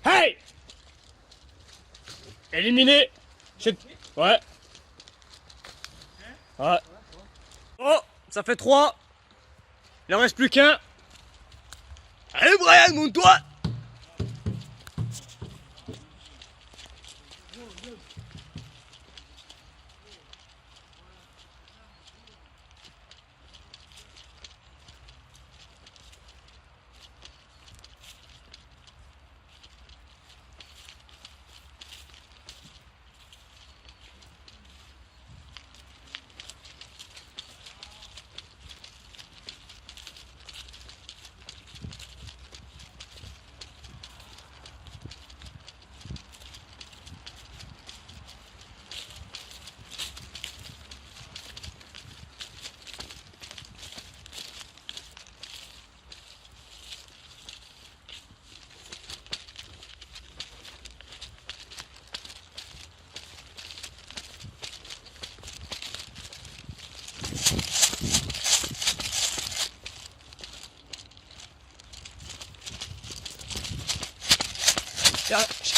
Hey! Éliminé! Ouais. Ouais. Oh! Ça fait 3. Il en reste plus qu'un. Allez Brian, monte-toi!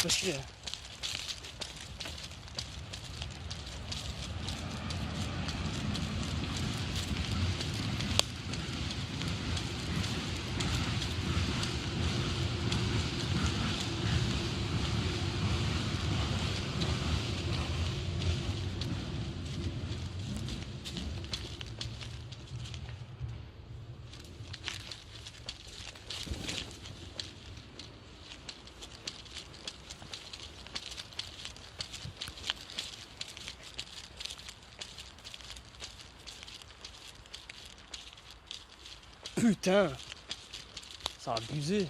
pas chier. Putain, ça a abusé.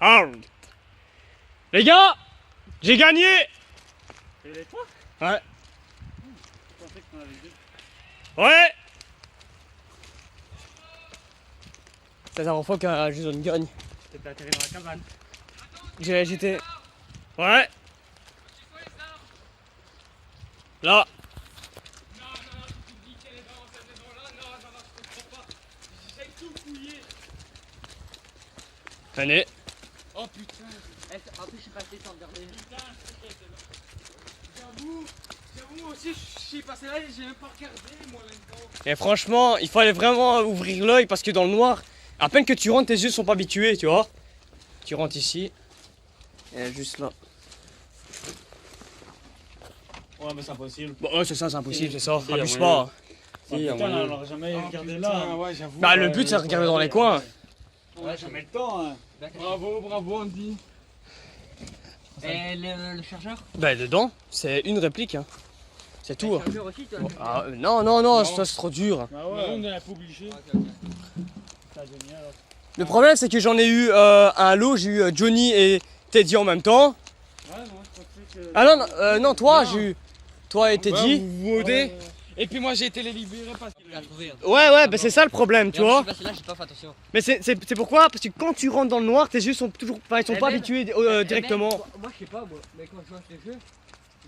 Ah, les gars, j'ai gagné. Et les trois? Ouais. Je pensais que t'en avais deux. Ouais. C'est la dernière fois que Jason gagne. T'étais atterri dans la cabane. J'étais... Ouais. Là. Venez. Oh putain. En plus, je suis passé sans regarder. J'avoue, moi aussi, je suis passé là et j'ai même pas regardé, moi, là-dedans. Et franchement, il fallait vraiment ouvrir l'œil parce que dans le noir, à peine que tu rentres, tes yeux sont pas habitués, tu vois. Tu rentres ici. Et juste là. Ouais, mais c'est impossible. Bon, ouais, c'est ça, c'est impossible, c'est ça. Il y a Abuse moyen. pas. Putain, on l'aurait jamais regardé là. Ouais, j'avoue. Bah, le but, c'est de regarder dans les coins. On a jamais le temps. Hein. Bravo, bravo, Andy. Et le chargeur? Bah, dedans, c'est une réplique. Hein. C'est tout. Chargeur aussi, tu vois. Ah, non, non, non, ça c'est trop dur. Ah Non, ouais. on n'est pas obligé. Ok, ok. Ça génial. Alors. Le problème c'est que j'en ai eu un lot, j'ai eu Johnny et Teddy en même temps. Ouais, moi je pensais que. Ah non, non, non toi Non. j'ai eu toi et Teddy. Vous vaudez. Et puis moi j'ai été les libérer parce que. Il l'a trouvé. Hein. Ouais, ouais, bah c'est ça le problème, tu Mais vois. je sais pas, là, j'ai pas fait attention. Mais c'est pourquoi? Parce que quand tu rentres dans le noir, tes yeux sont toujours. Enfin, ils sont Eh pas ben, habitués Eh, directement. mec, moi je sais pas, moi, mais quand je lance les jeux,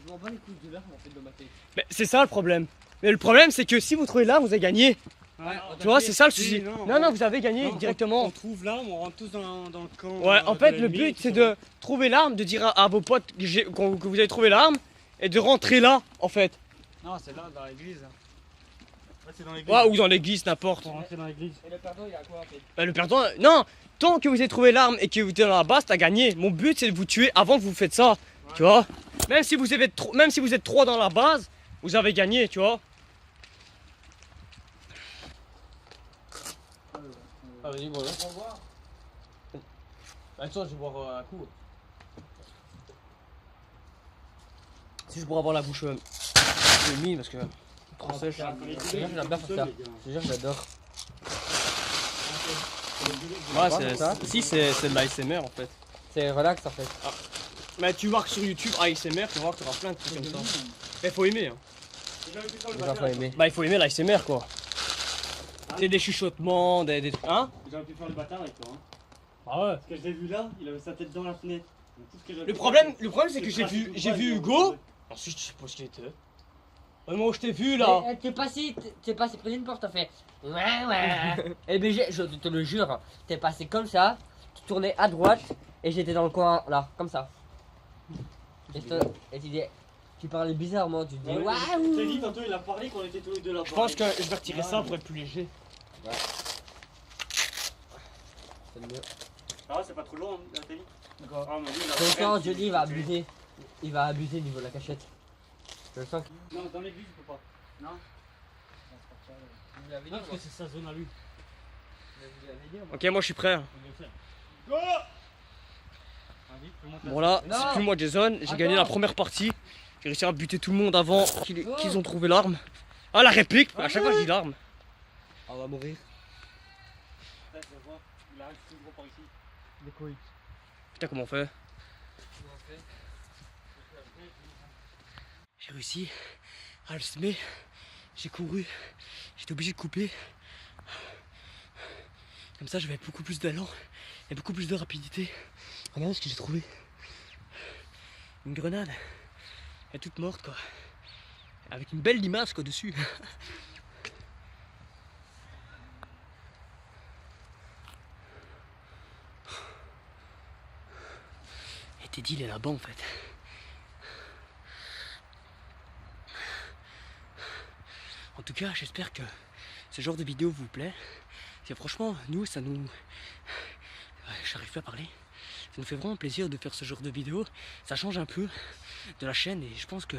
je m'en bats les couilles de l'arme en fait dans ma tête. Mais c'est ça le problème. Mais le problème c'est que si vous trouvez l'arme, vous avez gagné. Ouais, Tu vois, c'est ça le Si, souci. non, Non, non, vous avez gagné non, directement. On trouve l'arme, on rentre tous dans le camp. Ouais, en fait, de le l'ennemi, but qui c'est sont- de trouver l'arme, de dire à vos potes que vous avez trouvé l'arme et de rentrer là en fait. Non, c'est là, dans l'église. Ouais, c'est dans l'église. Ouais, ou dans l'église, n'importe. Pour rentrer dans l'église. Et le perdant il a quoi en fait? Bah, le perdant, non, tant que vous avez trouvé l'arme et que vous êtes dans la base, t'as gagné. Mon but c'est de vous tuer avant que vous faites ça, tu vois. Même si vous êtes 3 dans la base, vous avez gagné, tu vois. Ah vas-y, voilà. Attends, je vais boire un coup. Si je pourrais avoir la bouche humide parce que trop sèche. Ah, quand les Je te jure, j'adore faire ça. les gars. Je te jure, j'adore. Ouais, si c'est de l'ASMR en fait. C'est relax en fait. Mais tu marques sur YouTube ASMR, tu vas voir que tu auras plein de trucs comme ça. Mais faut aimer, hein. Les enfants aimés. Bah il faut aimer l'ASMR quoi. C'est des chuchotements, des trucs. Hein? J'aurais pu faire le bâtard avec toi. Hein. Ah ouais. Parce que je l'ai vu là, il avait sa tête dans la fenêtre. Donc, tout ce que j'aurais Le pu problème faire, c'est que c'est j'ai vu il Hugo. Ensuite je sais pas ce qu'il était. Au moment où je t'ai vu là. T'es passé près d'une porte, t'as fait ouais ouais. Et ben je te le jure, t'es passé comme ça, tu tournais à droite et j'étais dans le coin là, comme ça. Et tu dis, tu parlais bizarrement, tu dis Ouais, waouh. je t'ai dit tantôt, il a parlé qu'on était tous les deux là. Je pense que je vais retirer ça pour être plus léger. C'est mieux. Ah ouais, c'est pas trop long, hein, la télé. D'accord. Ah, mais lui, il a- Pour l'instant, Johnny il va abuser. Il va abuser au niveau de la cachette. Je le sens que. Non, dans l'église, il peut pas. Non. Vous l'avez dit, Non, parce que c'est sa zone à lui. Ok, moi je suis prêt. Go. Vas-y, fais-moi ta- Bon là, Non. c'est plus moi Jason, j'ai gagné la première partie. J'ai réussi à buter tout le monde avant qu'ils ont trouvé l'arme. Ah la réplique, à chaque fois je dis l'arme. On va mourir. Peut-être, je vais voir. Il arrive tout gros par ici. Des couilles. Putain comment on fait? J'ai réussi à le semer, j'ai couru, j'étais obligé de couper. Comme ça j'avais beaucoup plus d'élan et beaucoup plus de rapidité. Regardez ce que j'ai trouvé. Une grenade. Elle est toute morte quoi. Avec une belle limace quoi dessus. Et Teddy il est là-bas en fait. En tout cas, j'espère que ce genre de vidéo vous plaît. C'est franchement, nous, ça nous... J'arrive pas à parler. Ça nous fait vraiment plaisir de faire ce genre de vidéo. Ça change un peu de la chaîne et je pense que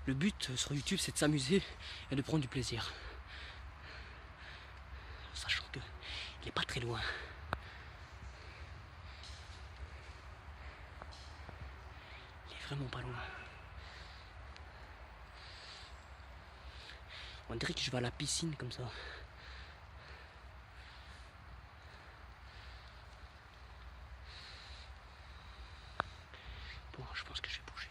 le but sur YouTube, c'est de s'amuser et de prendre du plaisir. Sachant que il est pas très loin. Il est vraiment pas loin. On dirait que je vais à la piscine comme ça. Bon, je pense que je vais bouger.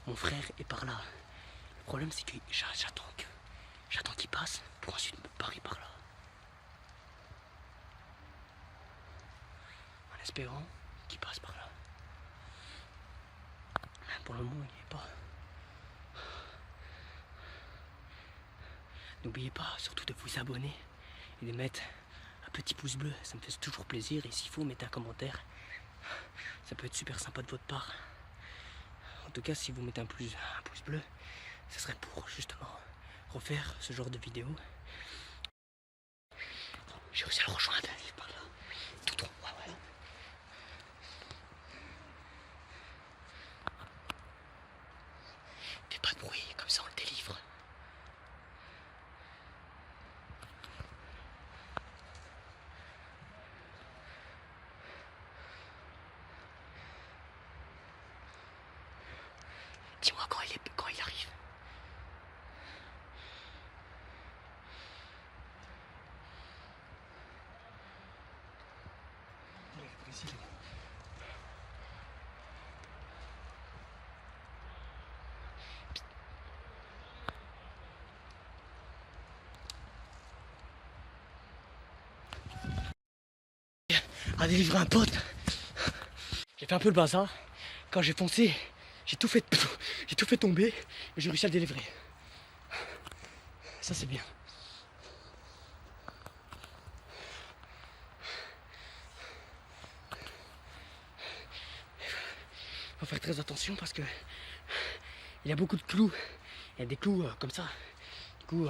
Mon frère est par là. Le problème c'est que j'attends qu'il passe pour ensuite me barrer par là. En espérant qu'il passe par là. Pour le moment, il n'y est pas. N'oubliez pas surtout de vous abonner et de mettre un petit pouce bleu. Ça me fait toujours plaisir. Et s'il faut, mettez un commentaire. Ça peut être super sympa de votre part. En tout cas, si vous mettez un pouce bleu, ce serait pour justement refaire ce genre de vidéo. J'ai réussi à le rejoindre. Il est par là. Tout droit. Ouais, ouais. Fais pas de bruit, comme ça on le délivre. à délivrer un pote. J'ai fait un peu le bazar. Quand j'ai foncé, j'ai tout fait tomber et j'ai réussi à le délivrer. Ça c'est bien. Faut faire très attention parce que il y a beaucoup de clous. Il y a des clous comme ça. Du coup.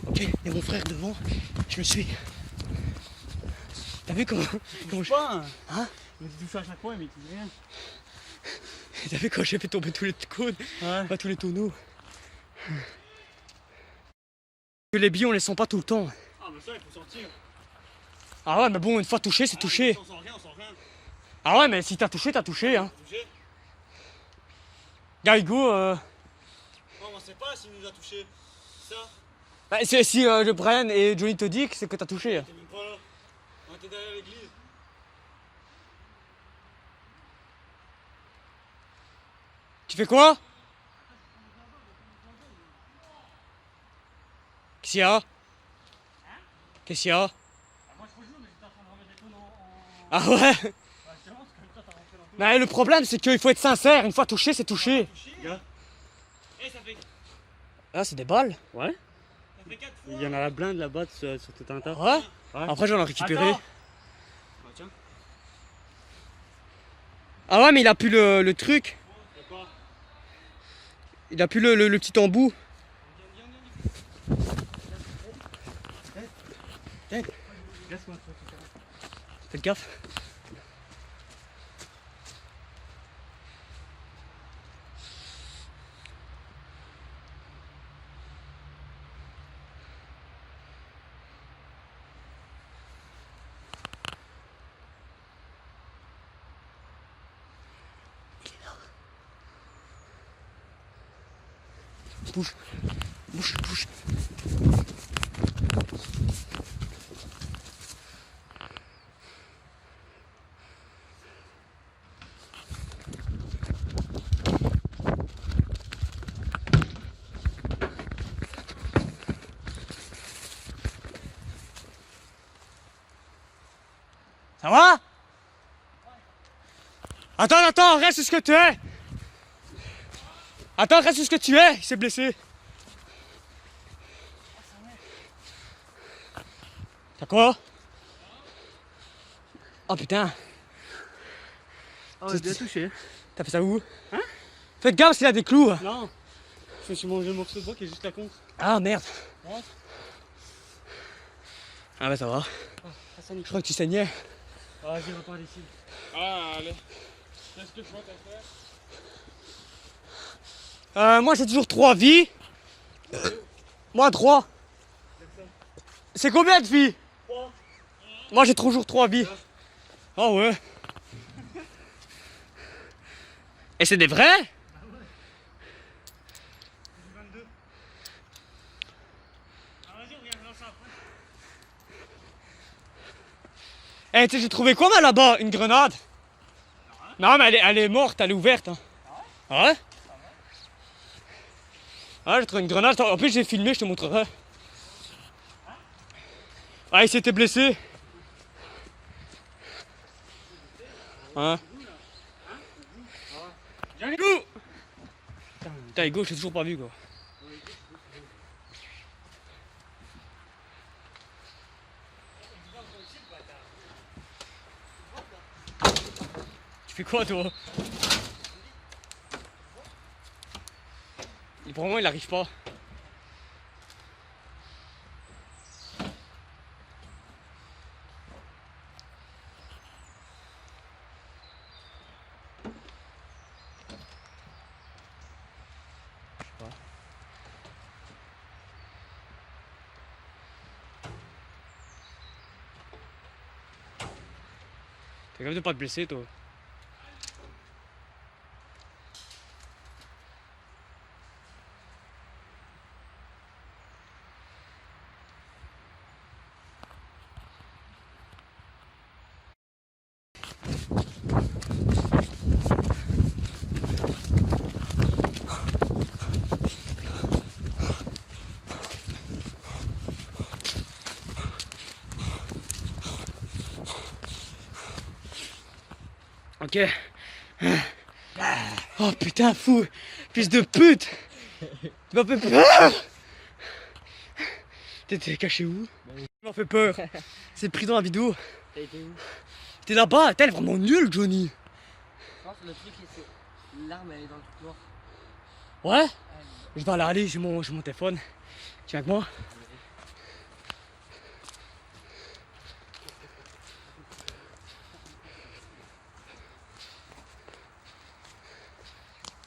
Ok, et mon frère devant, je me suis. T'as vu comment je. Pas, Hein? il me touche à chaque fois, mais il dit rien. T'as vu quand j'ai fait tomber tous les cônes, Ouais. pas tous les tonneaux. Que les billes on les sent pas tout le temps. Ah, mais ça, il faut sortir. Ah ouais mais bon une fois touché c'est touché. On sent rien, on sent rien. Ah ouais mais si t'as touché hein. Touché. Gaigo Non, on sait pas s'il nous a touché. Ça, bah, c'est si le Brian et Johnny te dit que c'est que t'as touché. t'es même pas là. On était derrière l'église. Tu fais quoi? Qu'est-ce qu'il y a? Qu'est-ce qu'il y a? Moi, je peux jouer, mais j'étais en train de remettre des tonneaux en. Ah ouais? Bah, c'est vraiment parce que toi, t'as rentré dans le Mais le problème c'est qu'il faut être sincère, une fois touché c'est touché. Gars. Eh, ça fait Ah c'est des balles? Ouais. Ça fait 4 fois. Il y en a la blinde là-bas sur tout un tas. Ouais? Ouais. Après j'en ai récupéré. Attends. Bah, tiens. Ah ouais mais il a plus le truc. C'est quoi? Il a plus le petit embout. Laisse-moi. Faites gaffe. Bouge. Bouge, bouge. Ça va? Attends, reste ce que tu es. Attends, reste ce que tu es, il s'est blessé. T'as quoi? Oh putain. Oh, j'ai bien touché. T'as fait ça où? Hein? Faites gaffe s'il y a des clous. Non. Je me suis mangé le morceau de bois qui est juste la con. Ah merde. Ouais. Ah bah ça va. Ah, ça nique. Je crois que tu saignais. Ah, j'y repars d'ici. Ah, allez. Qu'est-ce que je vois t'as fait? Moi j'ai toujours 3 vies. Moi 3. C'est combien de vies? 3. Moi j'ai toujours 3 vies. Ah ouais. Et c'est des vrais? 22. Ah, vas-y, regarde ça après. Eh, j'ai trouvé quoi là-bas? Une grenade? Non, mais elle est morte, elle est ouverte. Hein. Ah ouais? Ah, j'ai trouvé une grenade. En plus, j'ai filmé, je te montrerai. Ah, il s'était blessé. Hein? Hugo! Putain, Hugo, je t'ai toujours pas vu, quoi. Tu fais quoi, toi? Pour le moment, il arrive pas. T'es capable de pas te blesser, toi. Ok. Oh putain, fou. Fils de pute. Tu m'as fait peur. T'étais caché où? Tu m'as fait peur. C'est pris dans la vidéo. T'as été où? T'es là-bas. T'es vraiment nul, Johnny. Je pense que le truc, c'est l'arme, elle est dans le couloir. Ouais? Je vais aller, j'ai mon téléphone. Tu viens avec moi?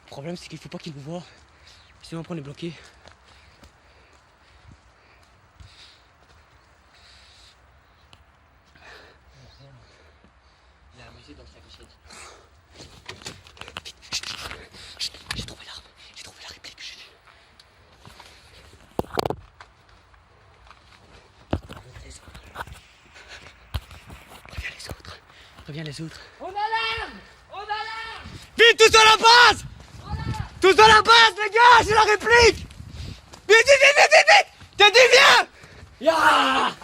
Le problème, c'est qu'il faut pas qu'il nous voit. Sinon, après, on est bloqué. Il a amusé dans sa cachette. J'ai trouvé l'arme. J'ai trouvé la réplique. Préviens les autres. Préviens les autres. On a l'arme! On a l'arme! Vite, tous dans la base! Tous dans la base, les gars, j'ai la réplique! Vite, vite, vite, vite, vite! Teddy, viens! Ya!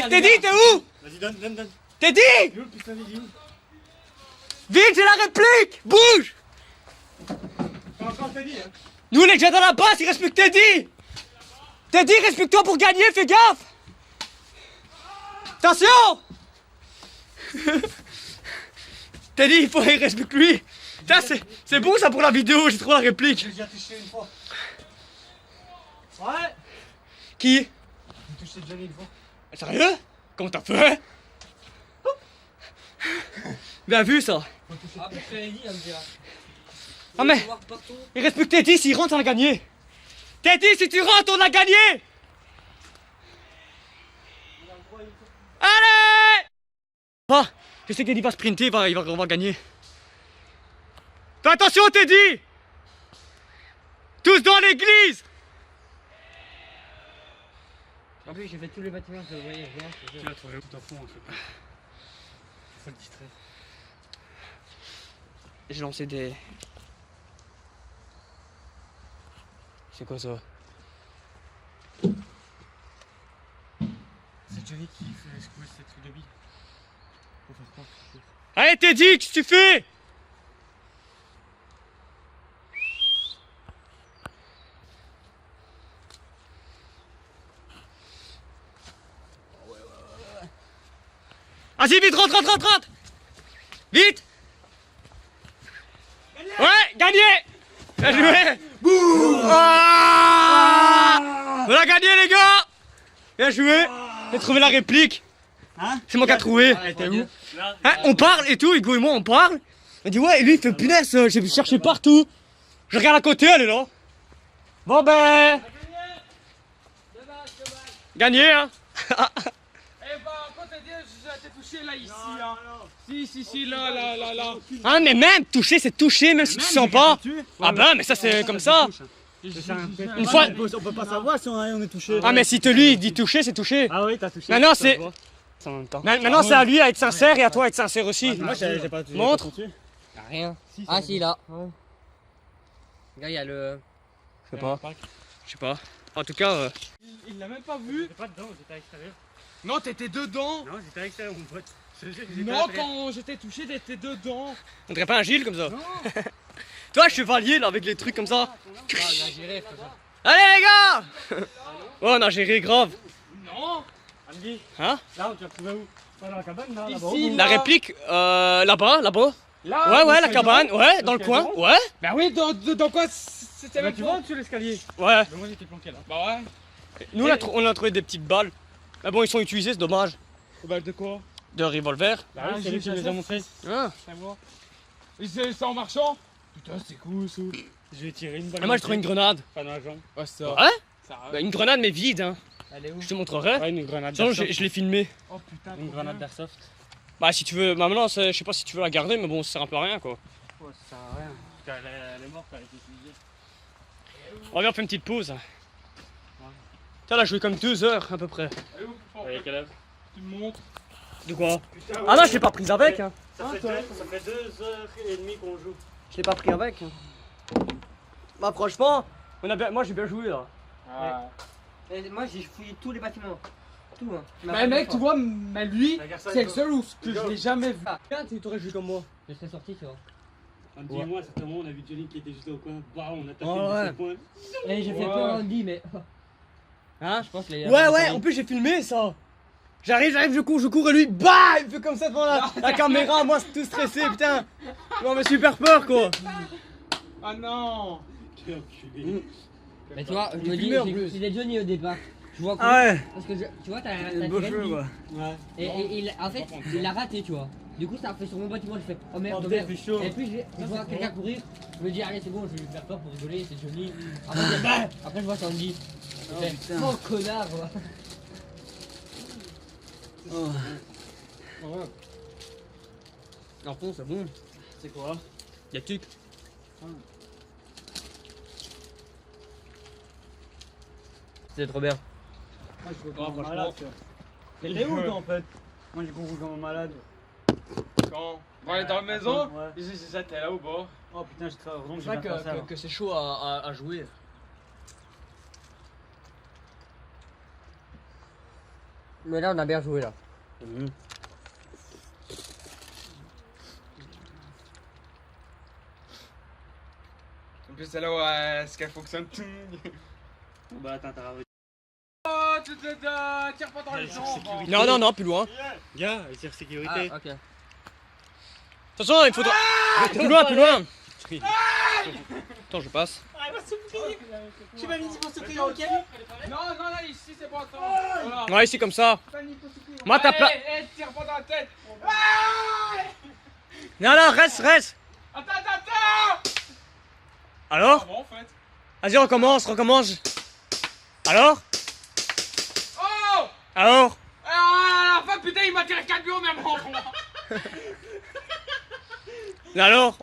Teddy, t'es où? Vas-y, donne. Teddy! Il est où le pistolet, il est où? Vite, j'ai la réplique! Bouge! Encore Teddy, hein. Nous, on est déjà dans la base, il reste plus que Teddy! Teddy, respecte-toi pour gagner, fais gaffe! Attention! Teddy, il reste plus que lui! Putain, c'est bon ça pour la vidéo, j'ai trouvé la réplique! J'ai déjà touché une fois. Ouais! Qui? J'ai touché Johnny une fois. Sérieux? Comment t'as fait? Bien vu ça! Ah, mais je te l'ai dit, Amzia. Ah, mais- Voir partout. Il reste plus que Teddy, s'il rentre, on a gagné! Teddy, si tu rentres, on a gagné! Allez! Ah, je sais que Teddy va sprinter, on va gagner. Fais attention, Teddy! Tous dans l'église! En plus, j'ai fait tous les bâtiments, je voyais rien. Tu l'as trouvé où t'en fous en fait. Faut le distraire. J'ai lancé des... C'est quoi ça? C'est Johnny qui fait secouer ces trucs de billes. Faut faire croire que Allez, Teddy, qu'est-ce que tu fais? Vas-y, vite, rentre! Vite! Ouais, gagné! Bien joué! Ah, on a gagné, les gars! Bien joué! J'ai trouvé la réplique! Hein? C'est moi qui a trouvé! t'es où? Hein, on parle et tout, Hugo et moi on parle. On dit ouais, et lui il fait punaise, j'ai cherché partout. Je regarde à côté, elle est là. Bon ben. Gagné, hein. Eh bah, quand t'as dit, j'ai été touché là, ici. Hein. Si, là. Ah, mais même toucher, c'est toucher, même si tu sens pas. Ah ben, mais ça c'est comme ça. Une fois. On peut pas savoir si on est touché. Ah, mais si lui il dit toucher, c'est toucher. Ah oui, t'as touché. Maintenant c'est. En même temps. Maintenant c'est à lui à être sincère et à toi à être sincère aussi. Moi j'ai pas touché. Montre. Y'a rien. Ah, si, là. Gars, y'a le. Je sais pas. Je sais pas. En tout cas. Il l'a même pas vu. J'étais pas dedans, j'étais à l'extérieur. Non, t'étais dedans. Non, j'étais à l'extérieur, mon pote. Je te jure que j'étais à Non, l'extérieur. quand j'étais touché, t'étais dedans. On dirait pas un Gilles comme ça. Toi, chevalier là avec les trucs comme ça. Allez les gars. Oh, on a géré grave. Non. Andy, Hein? là, tu as trouvé où? Pas dans la cabane, là, là-bas. Ici, La réplique, là-bas. Là. Ouais, la cabane, ouais, dans le coin, ouais. Bah oui, dans quoi c'était Bah, même tu pas. vois sur l'escalier. Ouais. Mais moi j'étais planqué là. Bah ouais. Nous, on a trouvé des petites balles. Mais bon, ils sont utilisés, c'est dommage. Bah de quoi? De revolver. Bah oui, c'est lui qui les a montrés. Ah. Et c'est en marchant? Putain, c'est cool ça. Je vais tirer une balle. Et moi, j'ai trouvé une grenade. Pas dans la jambe. Ouais, ça. Ouais? Ça Bah, une grenade, mais vide, hein. Elle est où? Je te montrerai. Ouais, une grenade Sinon, d'airsoft. je l'ai filmé. Oh putain. Une trop grenade bien. d'airsoft. Bah, si tu veux, bah, maintenant, je sais pas si tu veux la garder, mais bon, ça sert un peu à rien, quoi. Ouais, ça sert à rien. Parce qu'elle est morte, elle a été utilisée. On revient, on fait une petite pause. Tiens, là, je joué comme 2 heures, à peu près. Et où, pour- Quelle heure? Tu me montres. De quoi? Ah non, je l'ai pas prise avec, hein. Ça fait 2h30 qu'on joue. Je l'ai pas pris avec. Bah, franchement, moi, j'ai bien joué, là. Ah. Et moi, j'ai fouillé tous les bâtiments. tout. Hein. Mais mec, tu vois, mais lui, Regarde ça, c'est le toi. seul où que je l'ai jamais vu. Ah, tu t'aurais joué comme moi. Je serais sorti, tu vois. Andy et moi, à certains moments, on a vu Johnny qui était juste au coin. Bah, on a tapé Oh, le ouais. seul point. Et j'ai fait Ouais. peur à Andy, mais. Hein? Je pense que les. Ouais, en plus j'ai filmé ça. J'arrive, je cours et lui, bah, il fait comme ça devant la caméra, moi tout stressé, putain. Non mais super peur quoi. Ah non. Quel enculé. Mais tu vois, je Il me dis, fumait, en plus. c'était Johnny au départ. Je vois quoi. Ah ouais. Parce que tu vois, t'as Beau tiré jeu lui. quoi. Ouais. Et en fait, il l'a raté, tu vois. Du coup, ça a fait sur mon bâtiment, je fais oh merde, Oh, oh, merde. putain, c'est chaud. Et puis je vois quelqu'un courir, je me dis allez, c'est bon, je vais lui faire peur pour rigoler, c'est Johnny. Après, je, bah après, je vois c'est Andy. Je Oh, fais putain. oh connard, quoi. Oh. Ouais. En fond, c'est bon. C'est quoi? Y'a tuc. C'était trop bien. Moi, je cours Oh, comme un franchement. malade, tu vois. T'étais où, toi, en fait? Moi, je cours comme un malade. Quand on est dans la maison, Ouais. c'est ça, t'es là au bord. Oh putain, j'ai très heureusement que C'est j'ai vrai bien fait ça. alors. que c'est chaud à jouer. Mais là, on a bien joué là. En plus, c'est là où ce qu'elle fonctionne. Bon, bah, attends, t'as Oh, tire pas dans les jambes. Non, plus loin. De Gars, tire Ah, sécurité. ok. toute façon, il faudra. Plus loin, plus loin. Attends, je passe. Tu m'as mis pour souffrir, ok? Non, ici c'est bon, attends. Voilà. Ouais, ici comme ça. Moi, t'as pas. Tire pas dans la tête. Non, reste. Attends. Alors? Bon, en fait. Vas-y, recommence. Alors? Oh! Alors? Ah, la fin, putain, il m'a tiré 4 buts au même moment. Alors?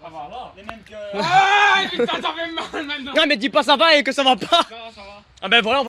Ça va, là. Les mêmes que. Ah, putain, ça fait mal maintenant. Non, mais dis pas ça va et que ça va pas. Non, ça va. Ah ben voilà.